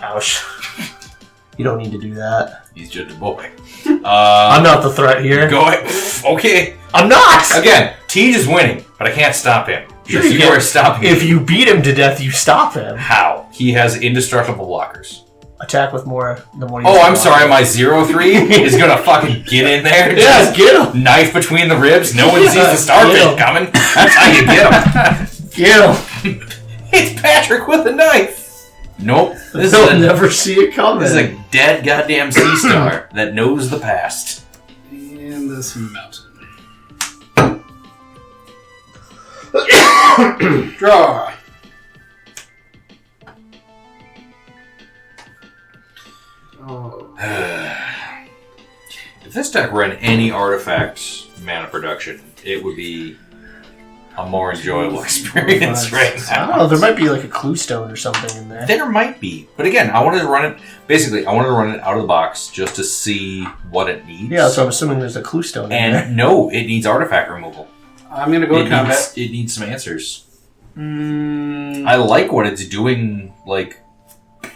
Ouch. You don't need to do that. He's just a boy. I'm not the threat here. Go ahead. Okay. I'm not! Again, Tej is winning, but I can't stop him. Sure Yes, you you can. are stopping If him. you beat him to death, you stop him. How? He has indestructible blockers. Attack with more than one. Oh, I'm sorry, my 0-3 is gonna fucking get in there. Yeah, get him! Knife between the ribs. No one sees the Get starfish him. coming. That's how you get him. Get him! It's Patrick with a knife. Nope. They'll never see it coming. This is a dead goddamn sea star that knows the past. And this mountain. Draw. Oh. If this deck ran any artifact mana production, it would be a more enjoyable experience right I now. don't know, there might be like a clue stone or something in there. There might be. But again, I wanted to run it... Basically, I wanted to run it out of the box just to see what it needs. Yeah, so I'm assuming there's a clue stone in there. And no, it needs artifact removal. I'm going to go to combat. It needs some answers. I like what it's doing, like,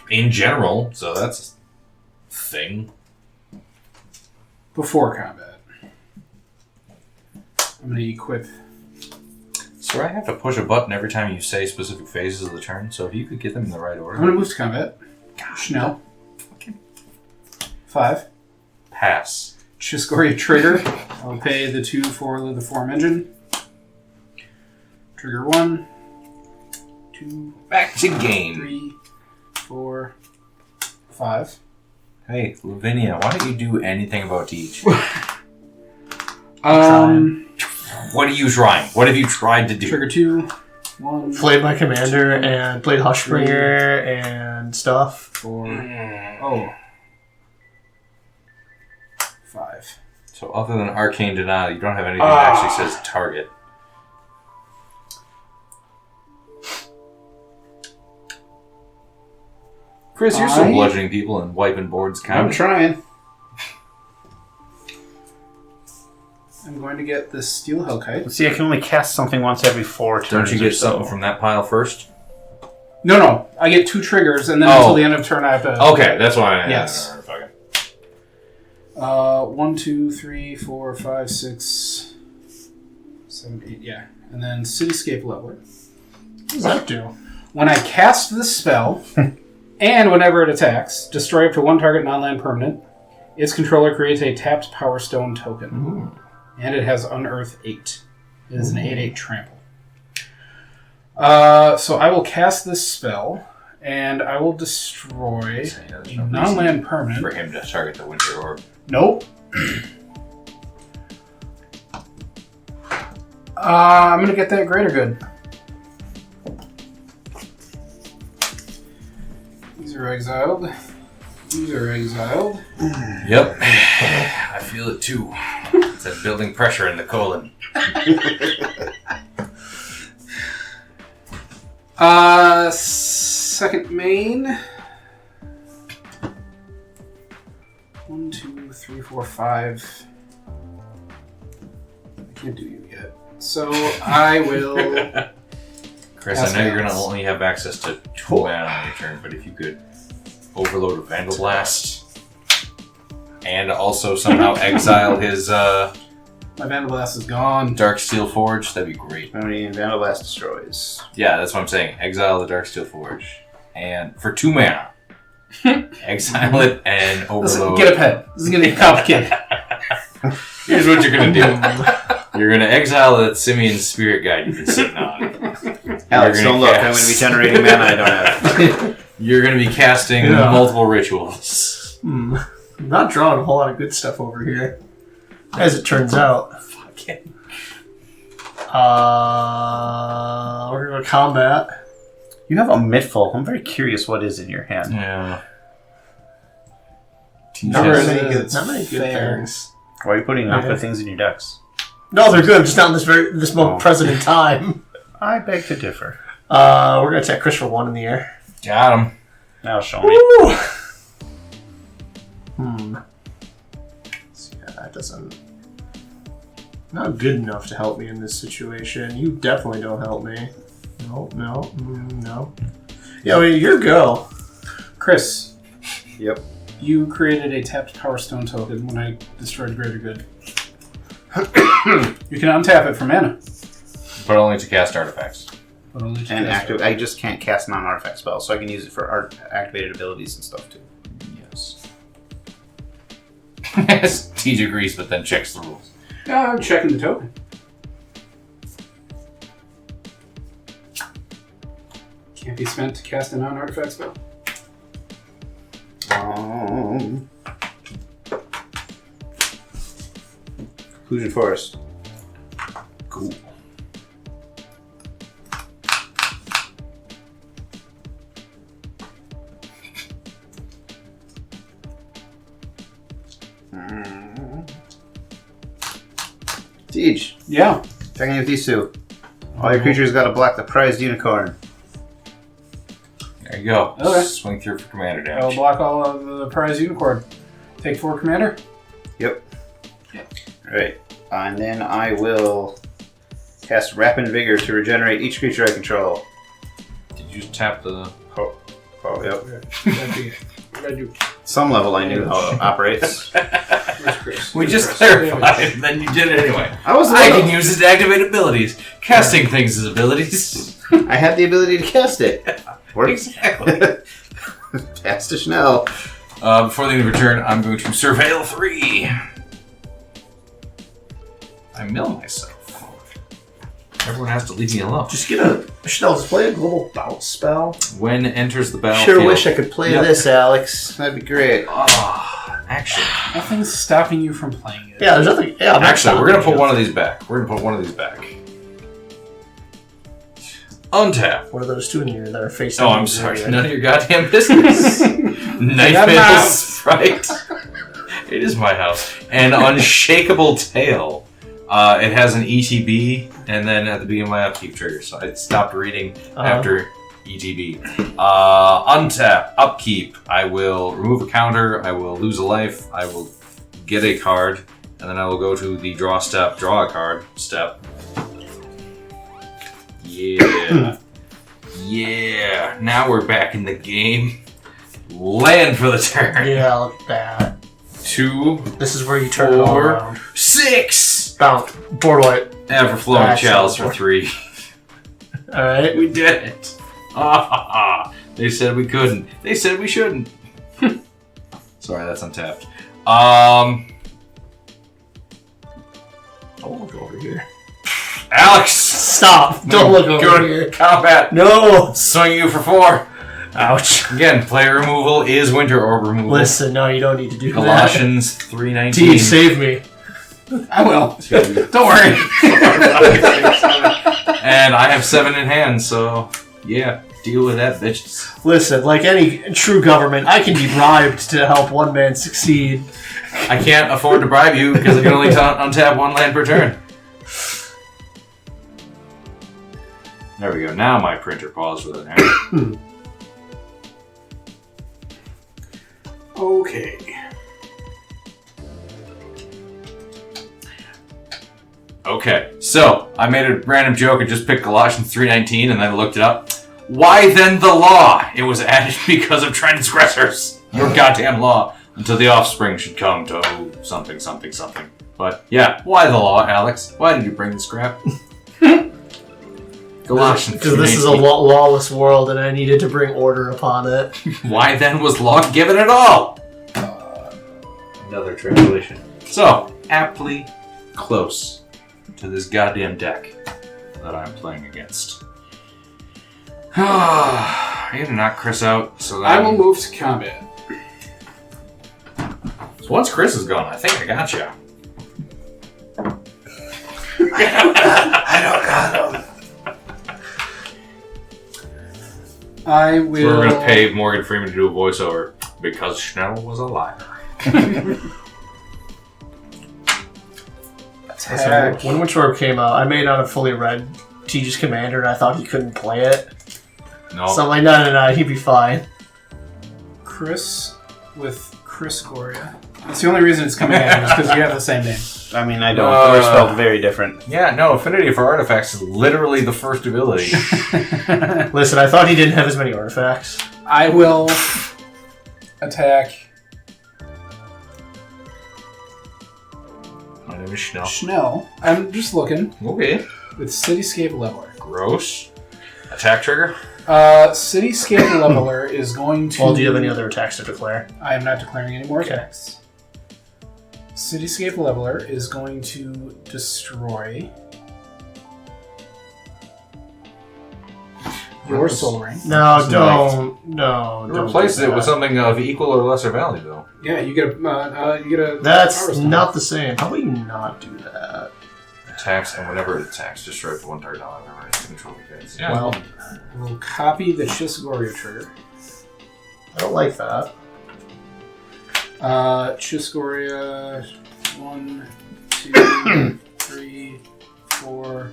in general, so that's a thing. Before combat. I'm going to equip. So I have to push a button every time you say specific phases of the turn, so if you could get them in the right I'm order. going to move to combat. Schnell. 5. Pass. Chiss-Goria trigger. I'll pay the 2 for the form engine. Trigger 1, 2, Back to game. 3, 4, 5. Hey, Lavinia, why don't you do anything about Tej? What are you trying? What have you tried to do? Trigger 2, 1, Played my commander and played Hushbringer and stuff. 4, oh, 5. So other than Arcane Denial, you don't have anything that actually says target. Chris, you're still bludgeoning people and wiping boards. I'm trying. I'm going to get this Steel Hellkite. See, I can only cast something once every 4 turns. Don't you get or so. something from that pile first? No. I get 2 triggers, and then until the end of turn I have to... Okay, that's why I... Yes. Okay. 1, 2, 3, 4, 5, 6, 7, 8, yeah. And then Cityscape Leveler. What does that do? When I cast this spell, and whenever it attacks, destroy up to 1 target non-land permanent, its controller creates a tapped Power Stone token. Ooh. And it has Unearth 8. It is an 8/8 trample. So I will cast this spell, and I will destroy a non-land permanent. For him to target the Winter Orb. Nope. I'm going to get that greater good. These are exiled. These are exiled. Yep. I feel it too. It's that building pressure in the colon. Second main. 1, 2, 3, 4, 5. I can't do you yet. So I will... Chris, I know you're going to only have access to 2 mana on your turn, but if you could overload a Vandal Blast and also somehow exile his My Vandalblast is gone. Darksteel Forge, that'd be great. How many Vandalblast destroys? Yeah, that's what I'm saying. Exile the Darksteel Forge. And for 2 mana, exile it and Listen, overload. get a pen. This is going to get complicated. Here's what you're going to do. You're going to exile that Simian's Spirit Guide you've been sitting on. Alex, don't look. I'm going to be generating mana I don't have. You're going to be casting multiple rituals. I'm not drawing a whole lot of good stuff over here, as it turns out. Fucking. We're going to combat. You have a Mitful. I'm very curious what is in your hand. Yeah. Not Yes. many good, not many good Fair. things. Why are you putting Okay. good things in your decks? No, they're good, just not in this moment present in time. I beg to differ. We're going to attack Chris for 1 in the air. Got him. Now show me. Woo! So, yeah, that doesn't... Not good enough to help me in this situation. You definitely don't help me. No. Yeah, well, your go. Chris, Yep. you created a tapped Power Stone token when I destroyed Greater Good. You can untap it for mana. But only to cast artifacts. But only to And cast it. I just can't cast non-artifact spells, so I can use it for activated abilities and stuff too. Yes. Tej agrees, but then checks the rules. I'm checking the token. Can't be spent to cast a non-artifact spell. Conclusion Forest. Cool. Siege. Yeah. Checking in with these two. All your creatures got to block the prized unicorn. There you go. Okay. Swing through for commander I'll damage. block all of the prize unicorn. Take 4 commander. Yep. Alright. And then I will cast Rapid Vigor to regenerate each creature I control. Did you just tap the... Oh, yep. What did I do? Some level I knew how it operates. Where's Chris? We just Chris. clarified, and then you did it anyway. I can use it to activate abilities. Casting things as abilities. I had the ability to cast it. Works. Exactly. Pass to Schnell. Before the end of your turn, I'm going to surveil 3. I mill myself. Everyone has to leave me alone. Just get a... Chanel, just play a global bounce spell. When enters the battlefield... Sure wish I could play this, Alex. That'd be great. Actually, Nothing's stopping you from playing it. Yeah, there's nothing... Yeah, I'm not we're going to stopping put you. one of these back. Untap. What are those two in here that are facing... Oh, I'm sorry. None of your goddamn business. Knife got a Mill mouse. Sprite. It is my house. And Unshakable Tail. It has an ETB, and then at the beginning of my upkeep trigger, so I stopped reading after ETB. Untap, upkeep. I will remove a counter. I will lose a life. I will get a card, and then I will go to the draw step, draw a card step. Yeah. Yeah. Now we're back in the game. Land for the turn. Yeah, look at that. 2, This is where you turn it all 4, around. 6. Bounce. Board wipe. Everflowing Back Chalice shuffle. for 3. Alright. We did it. Ah, they said we couldn't. They said we shouldn't. Sorry, that's untapped. Don't look over here. Alex! Stop! Don't look over Go here. to combat. No! Swing you for 4. Ouch. Again, player removal is Winter Orb removal. Listen, no, you don't need to do Colossians that. 3:19. T, save me. I will. Don't worry. And I have 7 in hand, so yeah, deal with that, bitches. Listen, like any true government, I can be bribed to help one man succeed. I can't afford to bribe you because I can only untap 1 land per turn. There we go. Now my printer paused with it. Okay. Okay, so I made a random joke and just picked Colossians 3:19 and then looked it up. Why then the law? It was added because of transgressors. Your goddamn law. Until the offspring should come to something. But yeah, why the law, Alex? Why did you bring this crap? Galatians. Because this is a lawless world, and I needed to bring order upon it. Why then was law given at all? Another translation. So, aptly close to this goddamn deck that I'm playing against. I need to knock Chris out so that I will move to combat. So once Chris is gone, I think I got you. I don't got him. I will. So we're going to pay Morgan Freeman to do a voiceover because Schnell was a liar. Attack. When Witchwork came out, I may not have fully read Tiege's Commander, and I thought he couldn't play it. No. So I'm like, no, he'd be fine. Chris with Chiss-Goria. That's the only reason it's coming out is because you have the same name. I mean, I don't. They're spelled very different. Yeah, no, Affinity for Artifacts is literally the first ability. Listen, I thought he didn't have as many artifacts. I will attack My name is Schnell. Schnell. I'm just looking Okay. with Cityscape Leveler. Gross. Attack trigger? Cityscape Leveler is going to... Well, do you have any other attacks to declare? I am not declaring any more Okay. attacks. Cityscape Leveler is going to destroy your Soul Ring. No, It's don't Replace do it with that. something of equal or lesser value, though. Yeah, you get a That's power stone. not the same. How about you not do that? Attacks, and whenever it attacks, destroy for one target on whenever it's control begins. Yeah. Well, We'll copy the Chiss-Goria trigger. I don't like that. Chiss-Goria, 1, 2, 3, 4,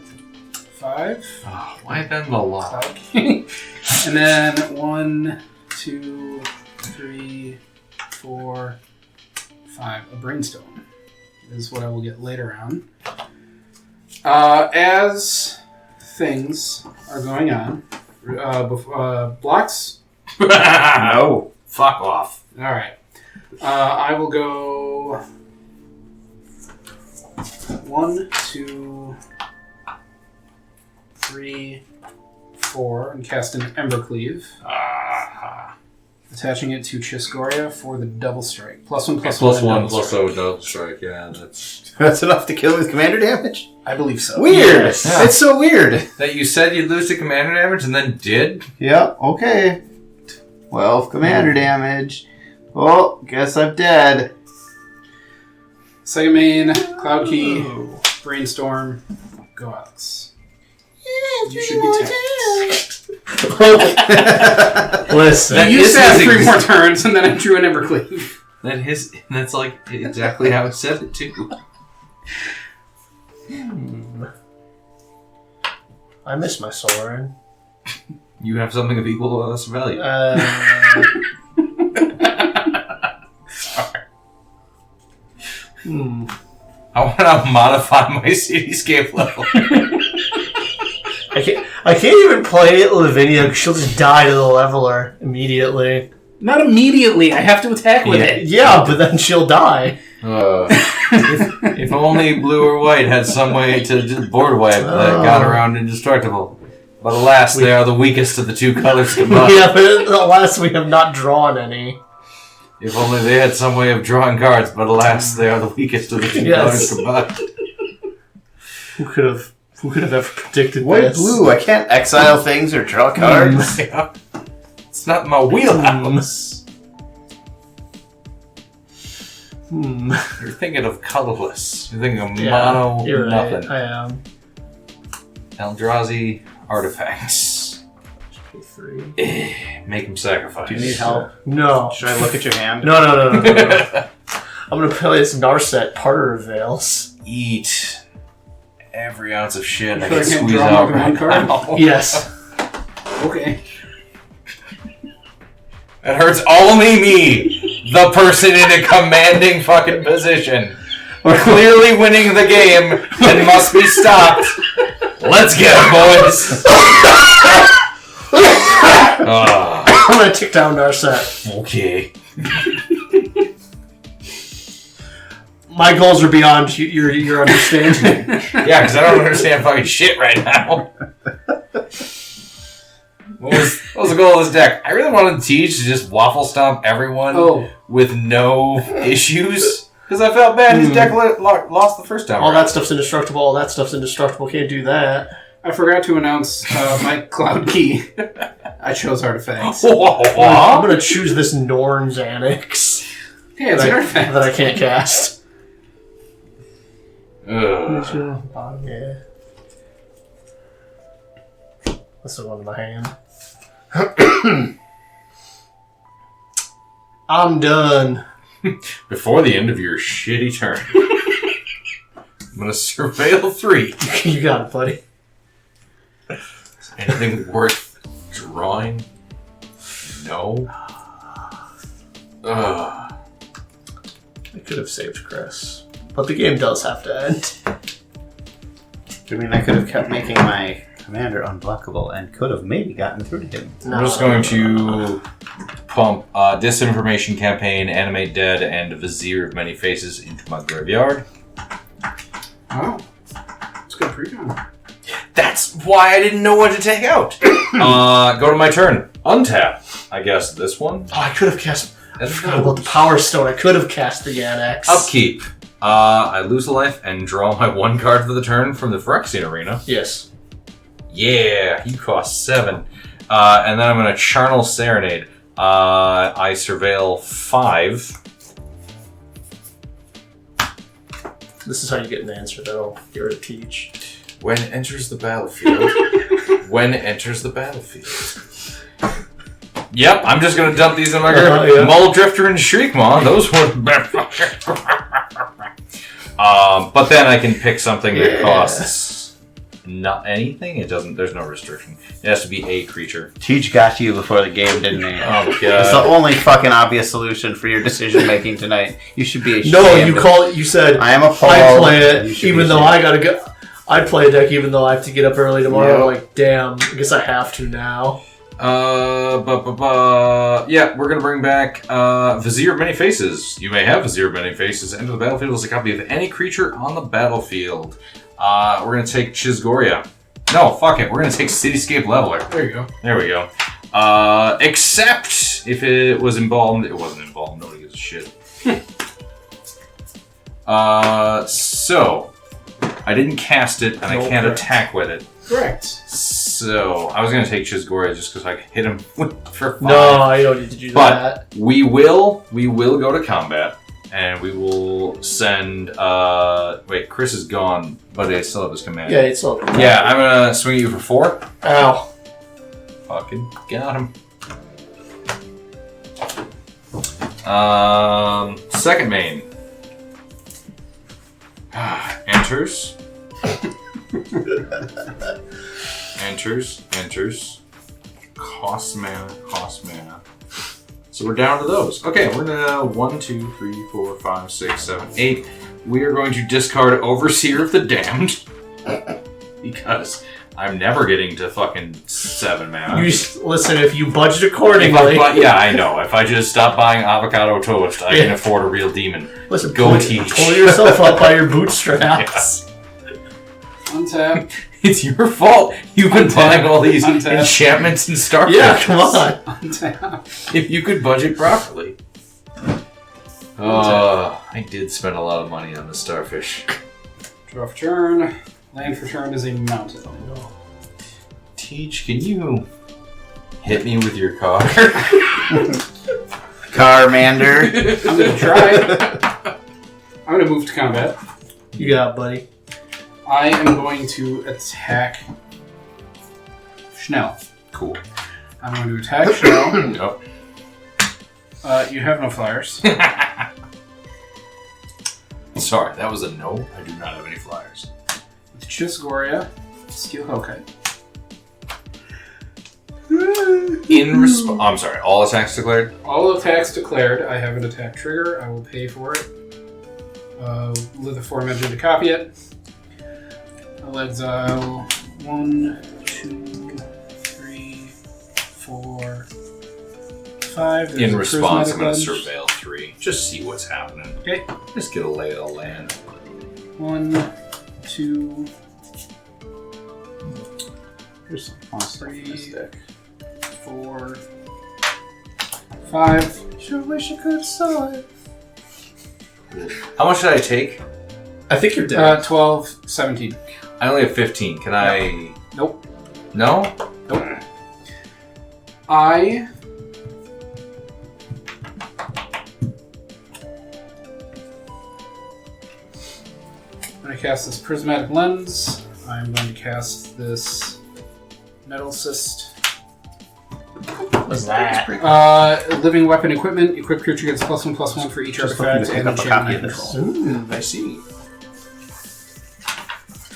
5. Oh, why then the law? Cloud King. And then 1, 2, 3, 4, 5. A Brainstone is what I will get later on. As things are going on, blocks. No. Fuck off. All right. I will go 1, 2, 3, 4, and cast an Embercleave. Attaching it to Chiss-Goria for the double strike. +1/+1. and double strike. double strike. Yeah, That's enough to kill with commander damage? I believe so. Weird! Yes. Yeah. It's so weird. That you said you'd lose to commander damage and then did? Yep, okay. 12 commander damage. Oh, guess I'm dead. Second main, Cloud Key, Brainstorm, go Alex. You should be tapped. Listen, You is used to have his 3 more turns, and then I drew an Embercleave. That's like exactly how it said it too. I miss my Soren. You have something of equal or lesser value. I want to modify my cityscape level. I can't even play Lavinia because she'll just die to the leveler immediately. Not immediately, I have to attack with it. Yeah, but then she'll die. If only blue or white had some way to just board wipe that got around indestructible. But alas, they are the weakest of the two colors combined. Yeah, but alas, we have not drawn any. If only they had some way of drawing cards, but alas, they are the weakest of the two Yes. colors combined. Who could have ever predicted White, this? blue, I can't exile things or draw cards. Yeah. It's not my wheelhouse. You're thinking of colorless. You're thinking of mono you're right. nothing. I am. Eldrazi artifacts. Pay 3. Make him sacrifice. Do you need help? No. Should I look at your hand? No. I'm gonna play this Narset Parter of Veils. Eat every ounce of shit I feel can like I can't squeeze draw out more than right one card? now. Yes. Okay. It hurts only me, the person in a commanding fucking position. We're clearly winning the game and must be stopped. Let's get it, boys. I'm gonna tick down Narset. Okay. My goals are beyond your understanding. Yeah, because I don't understand fucking shit right now. What was the goal of this deck? I really wanted Teach to just waffle stomp everyone with no issues. Because I felt bad his deck lost the first time. All that stuff's indestructible. All that stuff's indestructible. Can't do that. I forgot to announce my cloud key. I chose artifacts. I'm going to choose this Norn's Annex. Yeah, it's an artifact. That I can't cast. Ugh. Yeah. That's the one in my hand. I'm done. Before the end of your shitty turn, I'm going to surveil 3. You got it, buddy. Anything worth drawing? No. I could have saved Chris. But the game does have to end. I mean, I could have kept making my commander unblockable and could have maybe gotten through to him. I'm just going to pump Disinformation Campaign, Animate Dead, and Vizier of Many Faces into my graveyard. Oh. It's good precon. That's why I didn't know what to take out. Go to my turn. Untap. I guess this one. Oh, I could have cast... I That's forgot about the Power Stone. I could have cast the Annex. Upkeep. I lose a life and draw my 1 card for the turn from the Phyrexian Arena. Yes. Yeah, you cost 7. And then I'm going to Charnel Serenade. I surveil 5. This is how you get an answer, though. Get rid of Teach. When enters the battlefield. When enters the battlefield. Yep, I'm just going to dump these in my graveyard. Yeah. Mull Drifter and Shriekmaw, those were... but then I can pick something that costs not anything. It doesn't. There's no restriction. It has to be a creature. Teach got you before the game, didn't he? Oh my It's the god! only fucking obvious solution for your decision making tonight. You should be ashamed. No, you call it. You said I am appalled. I play You should it, be even though ashamed. I gotta go. I play a deck even though I have to get up early tomorrow. Yep. I'm like, damn. I guess I have to now. Yeah, we're gonna bring back Vizier of Many Faces. You may have Vizier of Many Faces. Enter the battlefield as a copy of any creature on the battlefield. We're gonna take Chiss-Goria. No, fuck it. We're gonna take Cityscape Leveler. There you go. There we go. Except if it was embalmed. It wasn't embalmed. Nobody gives a shit. So I didn't cast it, and I can't attack with it. Correct. So I was gonna take Chiss-Goria just because I could hit him for 5. No, you don't need to do that. But we will go to combat, and we will send. Wait, Chris is gone, but I still have his command. Yeah, it's all. Yeah, I'm gonna swing at you for 4. Ow. Fucking got him. Second main. Enters. Enters. Cost mana. So we're down to those. Okay, we're gonna 1, 2, 3, 4, 5, 6, 7, 8. We are going to discard Overseer of the Damned. Because I'm never getting to fucking 7 mana. Listen, if you budget accordingly. Yeah, I know. If I just stop buying avocado toast, I can afford a real demon. Listen, Go Teach. pull yourself up by your bootstraps. Untap. It's your fault. You've been buying all these Untap. enchantments and starfish. Yeah, come on. Untap. If you could budget properly. I did spend a lot of money on the starfish. Draw for turn. Land for turn is a mountain. Teach, can you hit me with your car? Carmander. I'm gonna try. I'm gonna move to combat. You got it, buddy. I am going to attack Schnell. Cool. I'm going to attack Schnell. Nope. You have no flyers. Sorry, that was a no. I do not have any flyers. With Chiss-Goria, Steel Hellkite. I'm sorry, all attacks declared? All attacks declared. I have an attack trigger. I will pay for it. With aforementioned to copy it. I'll exile 1, 2, 3, 4, 5. There's In a response, I'm prismatic going to lens. surveil 3. 3. Just see what's happening. Okay. Just get a lay of the land. 1, 2, Here's some fun stuff in this 3, deck. 4, 5. Sure wish I could have saw it. How much did I take? I think you're dead. 12, 17. I only have 15. Can I... Nope. No? Nope. I'm going to cast this Prismatic Lens. I'm going to cast this Nettle Cyst. What was that? Living Weapon Equipment. Equipped creature gets +1/+1 for each Just artifact looking to and pick up a copy enchantment I of this. control. Ooh, I see.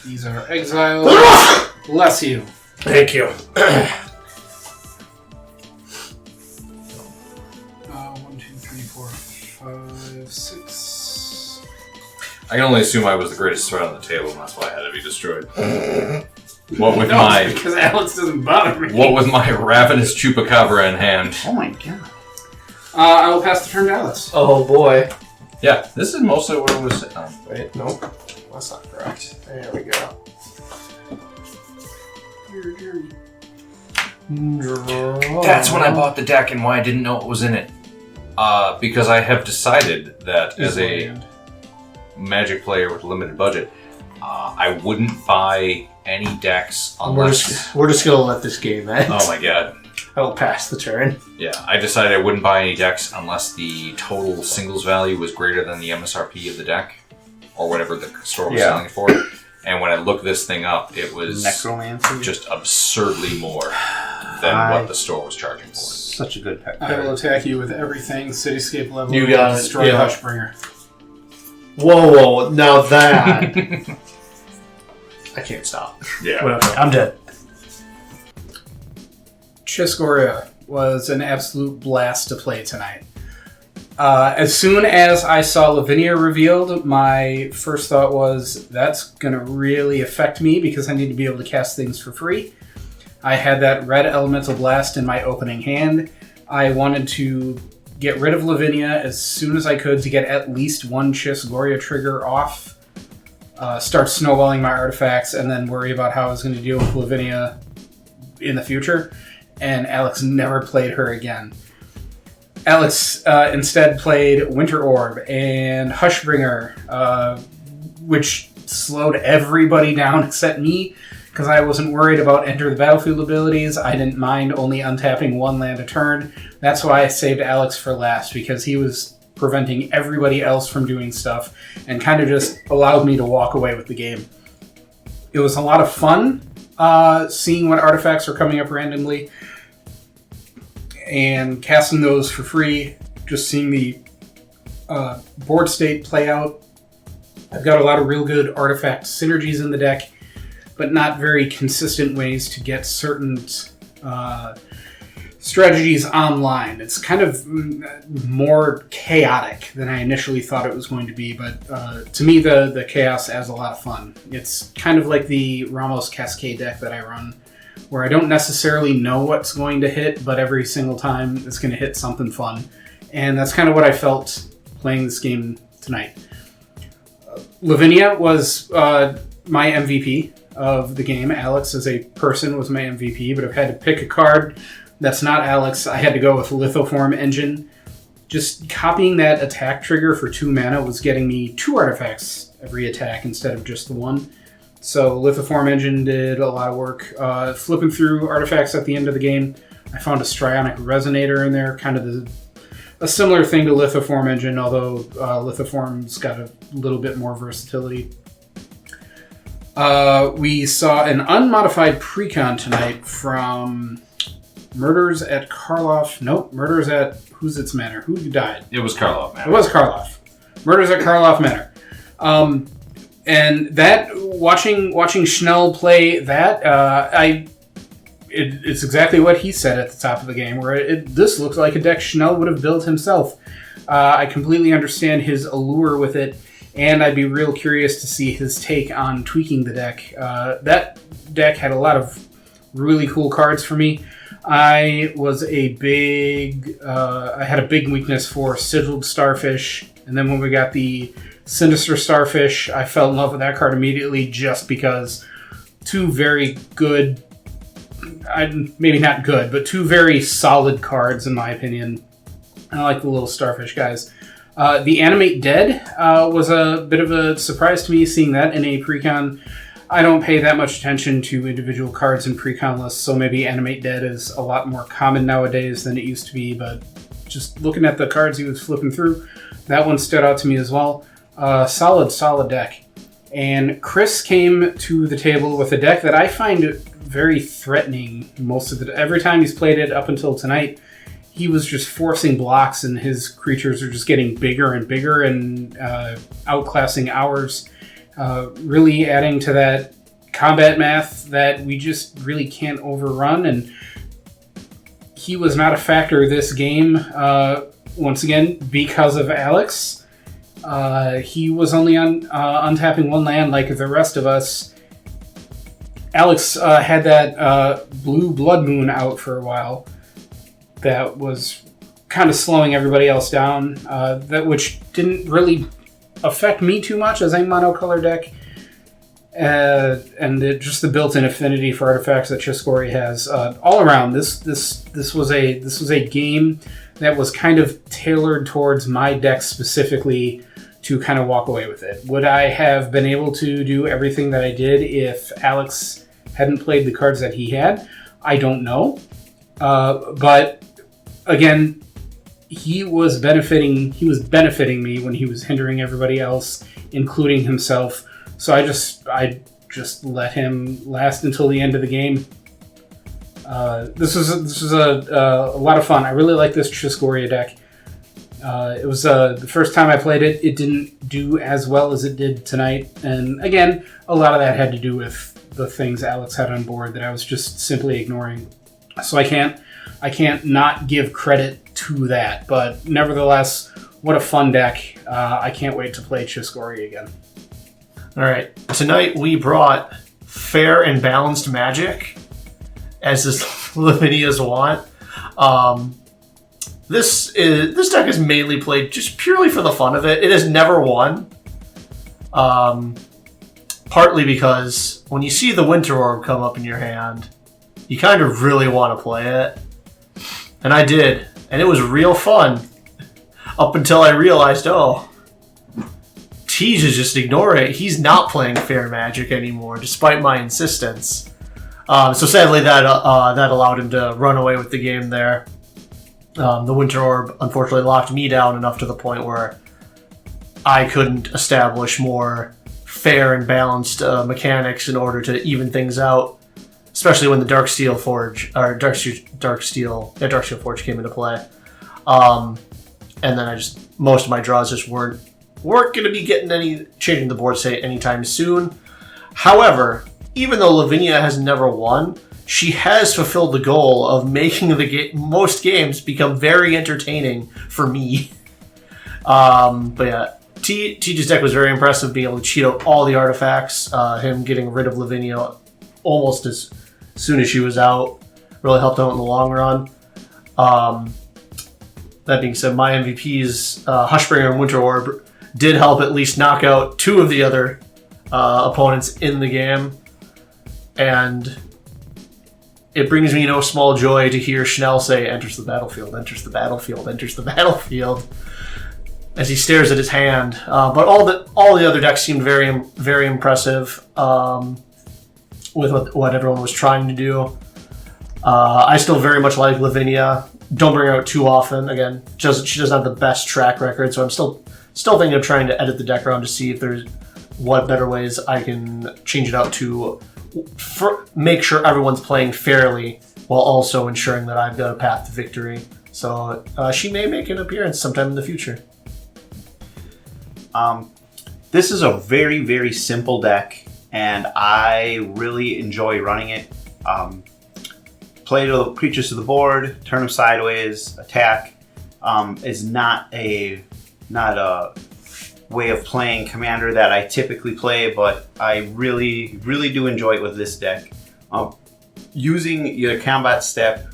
These are exiled. Bless you. Thank you. 1, 2, 3, 4, 5, 6. I can only assume I was the greatest threat on the table, and that's why I had to be destroyed. What with No, it's because Alex doesn't bother me. my ravenous chupacabra in hand? Oh my god. I will pass the turn to Alex. Oh boy. Yeah, this is mostly what it was. Wait, nope. That's not correct. There we go. Your journey. That's when I bought the deck and why I didn't know what was in it. Because I have decided that as a Magic player with a limited budget, I wouldn't buy any decks unless... We're just gonna let this game end. Oh my god. I will pass the turn. Yeah, I decided I wouldn't buy any decks unless the total singles value was greater than the MSRP of the deck, or whatever the store was selling it for. And when I looked this thing up, it was Necromancy. just absurdly more than what the store was charging for it. Such a good pack. I will attack you with everything Cityscape level. You got it, Destroy yeah. Hushbringer. Whoa, now that I can't stop. Yeah. Whatever, I'm dead. Chiss-Goria was an absolute blast to play tonight. As soon as I saw Lavinia revealed, my first thought was, that's going to really affect me because I need to be able to cast things for free. I had that red Elemental Blast in my opening hand. I wanted to get rid of Lavinia as soon as I could to get at least one Chiss-Goria trigger off, start snowballing my artifacts, and then worry about how I was going to deal with Lavinia in the future. And Alex never played her again. Alex instead played Winter Orb and Hushbringer, which slowed everybody down except me, because I wasn't worried about Enter the Battlefield abilities. I didn't mind only untapping one land a turn. That's why I saved Alex for last, because he was preventing everybody else from doing stuff and kind of just allowed me to walk away with the game. It was a lot of fun seeing what artifacts were coming up randomly and casting those for free, just seeing the board state play out. I've got a lot of real good artifact synergies in the deck, but not very consistent ways to get certain strategies online. It's kind of more chaotic than I initially thought it was going to be, but to me the chaos adds a lot of fun. It's kind of like the Ramos Cascade deck that I run, where I don't necessarily know what's going to hit, but every single time it's going to hit something fun. And that's kind of what I felt playing this game tonight. Lavinia was my MVP of the game. Alex as a person was my MVP, but I've had to pick a card that's not Alex. I had to go with Lithoform Engine. Just copying that attack trigger for 2 mana was getting me 2 artifacts every attack instead of just the 1. So Lithoform Engine did a lot of work. Flipping through artifacts at the end of the game, I found a Strionic Resonator in there, kind of a similar thing to Lithoform Engine, although Lithoform's got a little bit more versatility. We saw an unmodified precon tonight from Murders at Karloff. Nope, Murders at Who's Its Manor. Who died? It was Karloff, man. It was Karloff. Murders at Karloff Manor. And that, watching Schnell play that, it's exactly what he said at the top of the game, where this looks like a deck Schnell would have built himself. I completely understand his allure with it, and I'd be real curious to see his take on tweaking the deck. That deck had a lot of really cool cards for me. I was a big... I had a big weakness for Sigiled Starfish, and then when we got the Sinister Starfish, I fell in love with that card immediately just because two very good... maybe not good, but two very solid cards in my opinion. I like the little Starfish guys. The Animate Dead was a bit of a surprise to me, seeing that in a precon. I don't pay that much attention to individual cards in precon lists, so maybe Animate Dead is a lot more common nowadays than it used to be, but just looking at the cards he was flipping through, that one stood out to me as well. Solid deck. And Chris came to the table with a deck that I find very threatening every time he's played it up until tonight. He was just forcing blocks, and his creatures are just getting bigger and bigger and outclassing ours, really adding to that combat math that we just really can't overrun. And he was not a factor this game, once again, because of Alex. He was only untapping one land like the rest of us. Alex had that blue Blood Moon out for a while. That was kind of slowing everybody else down, which didn't really affect me too much as a monocolor deck, and just the built-in affinity for artifacts that Chiss-Goria has. All around, this was a game that was kind of tailored towards my deck specifically to kind of walk away with it. Would I have been able to do everything that I did if Alex hadn't played the cards that he had? I don't know, but again, he was benefiting me when he was hindering everybody else, including himself. So I just let him last until the end of the game. This was a lot of fun. I really like this Chiss-Goria deck. It was the first time I played it. It didn't do as well as it did tonight, and again, a lot of that had to do with the things Alex had on board that I was just simply ignoring. So I can't not give credit to that, but nevertheless, what a fun deck. I can't wait to play Chiss-Goria again. All right, tonight we brought Fair and Balanced Magic, as is Lavinia's want. This deck is mainly played just purely for the fun of it. It has never won, partly because when you see the Winter Orb come up in your hand, you kind of really want to play it. And I did. And it was real fun. Up until I realized, Tej is just ignore it. He's not playing Fair Magic anymore, despite my insistence. So sadly, that allowed him to run away with the game there. The Winter Orb, unfortunately, locked me down enough to the point where I couldn't establish more fair and balanced mechanics in order to even things out. Especially when the Darksteel Forge came into play, and then most of my draws just weren't going to be changing the board state anytime soon. However, even though Lavinia has never won, she has fulfilled the goal of making most games become very entertaining for me. But yeah, Tej's deck was very impressive, being able to cheat out all the artifacts. Him getting rid of Lavinia almost as soon as she was out really helped out in the long run. That being said, my MVPs, Hushbringer and Winter Orb, did help at least knock out two of the other opponents in the game. And it brings me no small joy to hear Schnell say, "Enters the battlefield, enters the battlefield, enters the battlefield," as he stares at his hand. But all the other decks seemed very, very impressive with what everyone was trying to do. I still very much like Lavinia. Don't bring her out too often. Again, she doesn't have the best track record, so I'm still thinking of trying to edit the deck around to see if there's what better ways I can change it out to make sure everyone's playing fairly while also ensuring that I've got a path to victory. So she may make an appearance sometime in the future. This is a very, very simple deck, and I really enjoy running it. Play the creatures to the board, turn them sideways, attack. Is not a way of playing Commander that I typically play, but I really, really do enjoy it with this deck. Using your combat step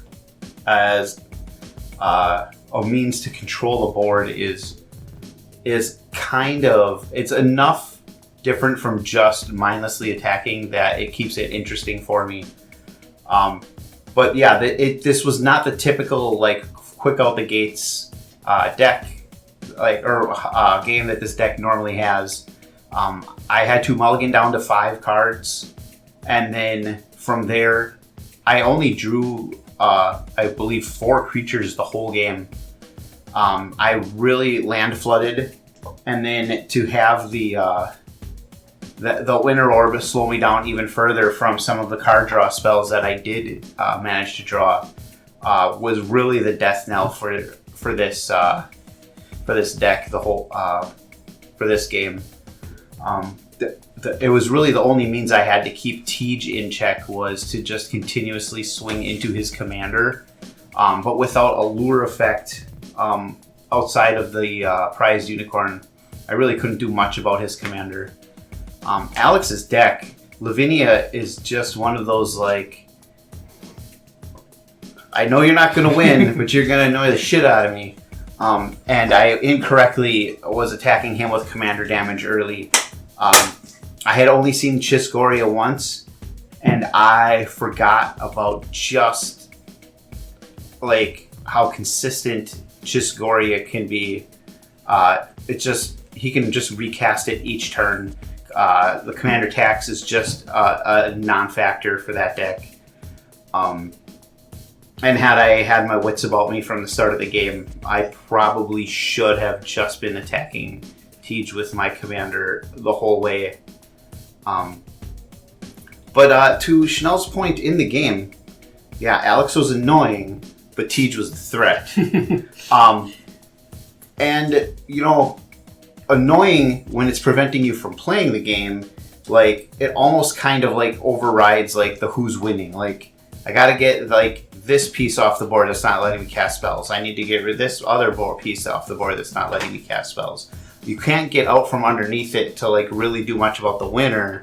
as a means to control the board is kind of, it's enough different from just mindlessly attacking that it keeps it interesting for me. But yeah, this was not the typical like quick out the gates deck game that this deck normally has. I had to mulligan down to 5 cards, and then from there, I only drew, I believe, 4 creatures the whole game. I really land flooded, and then to have the Winter Orb slow me down even further from some of the card draw spells that I did manage to draw was really the death knell for this deck, for this game. It was really the only means I had to keep Tej in check was to just continuously swing into his commander, but without a lure effect outside of the prized unicorn. I really couldn't do much about his commander. Alex's deck, Lavinia, is just one of those like, I know you're not going to win, but you're going to annoy the shit out of me. And I incorrectly was attacking him with commander damage early. I had only seen Chiss-Goria once, and I forgot about just like how consistent Chiss-Goria can be. He can just recast it each turn. The commander tax is just a non-factor for that deck. And had I had my wits about me from the start of the game, I probably should have just been attacking Tej with my commander the whole way. But to Chanel's point in the game, yeah, Alex was annoying, but Tej was the threat. And, you know, annoying when it's preventing you from playing the game, like, it almost kind of, like, overrides, like, the who's winning. Like, I gotta get, like, this piece off the board that's not letting me cast spells. I need to get rid of this other piece off the board that's not letting me cast spells. You can't get out from underneath it to, like, really do much about the winner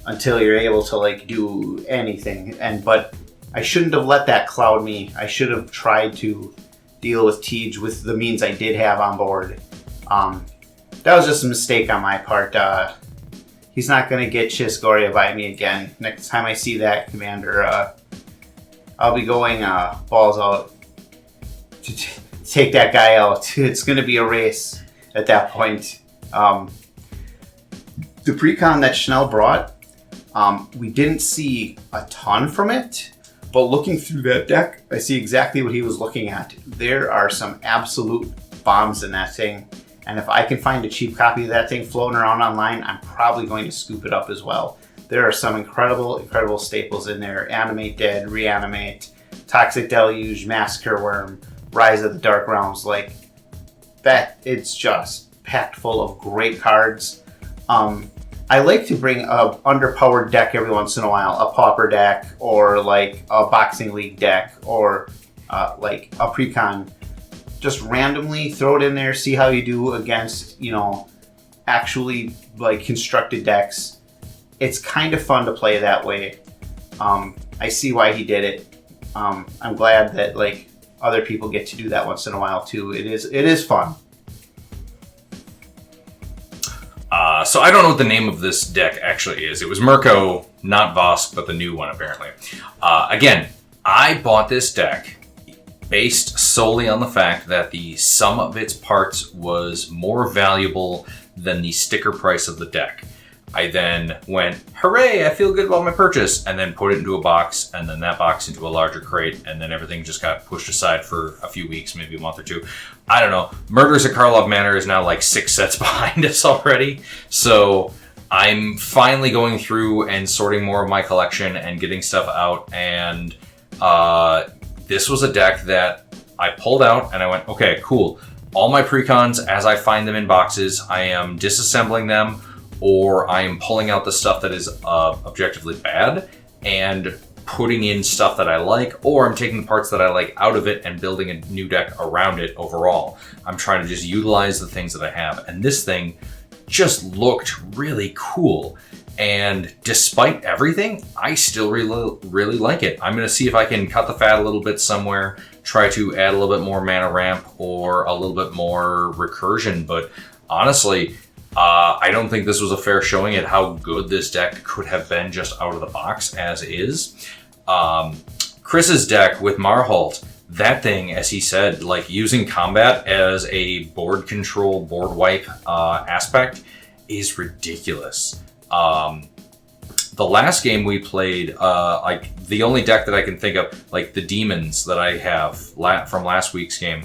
until you're able to, like, do anything. But I shouldn't have let that cloud me. I should have tried to deal with Tej with the means I did have on board. That was just a mistake on my part. He's not going to get Chiss-Goria by me again. Next time I see that commander, I'll be going balls out to take that guy out. It's going to be a race at that point. The precon that Chanel brought, we didn't see a ton from it, but looking through that deck, I see exactly what he was looking at. There are some absolute bombs in that thing, and if I can find a cheap copy of that thing floating around online, I'm probably going to scoop it up as well. There are some incredible staples in there. Animate Dead, Reanimate, Toxic Deluge, Massacre Worm, Rise of the Dark Realms. Like, that, it's just packed full of great cards. I like to bring a underpowered deck every once in a while, a Pauper deck, or like a Boxing League deck, or like a precon. Just randomly throw it in there, see how you do against, you know, actually like constructed decks. It's kind of fun to play that way. I see why he did it. I'm glad that like other people get to do that once in a while too. It is fun. So I don't know what the name of this deck actually is. It was Mirko, not Vosk, but the new one apparently. Again, I bought this deck based solely on the fact that the sum of its parts was more valuable than the sticker price of the deck. I then went, hooray, I feel good about my purchase, and then put it into a box, and then that box into a larger crate, and then everything just got pushed aside for a few weeks, maybe a month or two. I don't know. Murders at Karlov Manor is now like 6 sets behind us already, so I'm finally going through and sorting more of my collection and getting stuff out, and this was a deck that I pulled out, and I went, okay, cool. All my precons, as I find them in boxes, I am disassembling them, or I am pulling out the stuff that is objectively bad and putting in stuff that I like, or I'm taking the parts that I like out of it and building a new deck around it overall. I'm trying to just utilize the things that I have. And this thing just looked really cool. And despite everything, I still really like it. I'm going to see if I can cut the fat a little bit somewhere, try to add a little bit more mana ramp or a little bit more recursion. But honestly, I don't think this was a fair showing at how good this deck could have been just out of the box as is. Chris's deck with Marhault, that thing, as he said, like using combat as a board control, board wipe aspect is ridiculous. The last game we played, like the only deck that I can think of, like the demons that I have from last week's game,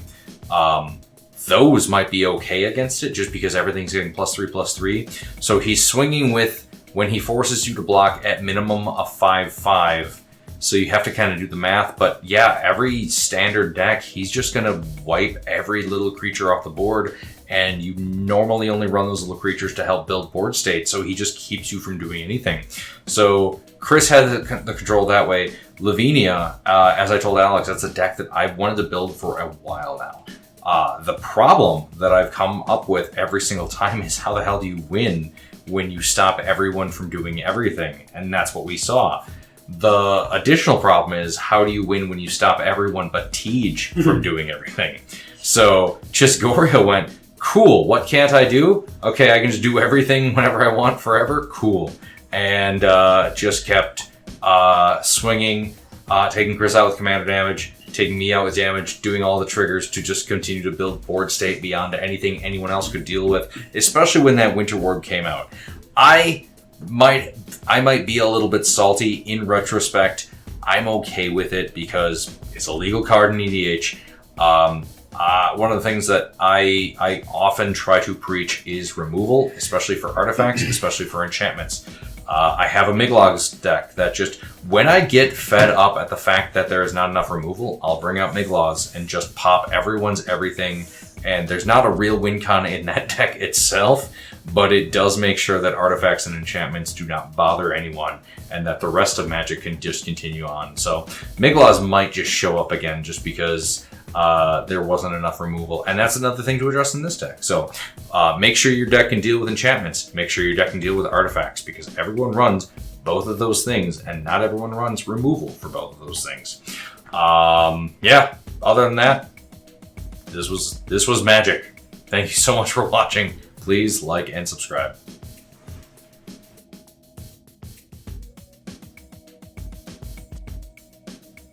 those might be okay against it just because everything's getting +3/+3. So he's swinging with, when he forces you to block, at minimum a 5/5. So you have to kind of do the math. But yeah, every standard deck, he's just going to wipe every little creature off the board. And you normally only run those little creatures to help build board state. So he just keeps you from doing anything. So Chris had the control that way. Lavinia, as I told Alex, that's a deck that I've wanted to build for a while now. The problem that I've come up with every single time is how the hell do you win when you stop everyone from doing everything? And that's what we saw. The additional problem is, how do you win when you stop everyone but Tej from doing everything? So Chiss-Goria went, cool, what can't I do? Okay, I can just do everything whenever I want forever? Cool. And just kept swinging, taking Chris out with commander damage, taking me out with damage, doing all the triggers to just continue to build board state beyond anything anyone else could deal with, especially when that Winter Ward came out. I might be a little bit salty in retrospect. I'm okay with it because it's a legal card in EDH. One of the things that I often try to preach is removal, especially for artifacts, especially for enchantments. I have a Miglogs deck that just, when I get fed up at the fact that there is not enough removal, I'll bring out Miglogs and just pop everyone's everything. And there's not a real win con in that deck itself, but it does make sure that artifacts and enchantments do not bother anyone and that the rest of Magic can just continue on. So Miglogs might just show up again just because there wasn't enough removal. And that's another thing to address in this deck. So make sure your deck can deal with enchantments. Make sure your deck can deal with artifacts, because everyone runs both of those things and not everyone runs removal for both of those things. Yeah, other than that, this was Magic. Thank you so much for watching. Please like and subscribe.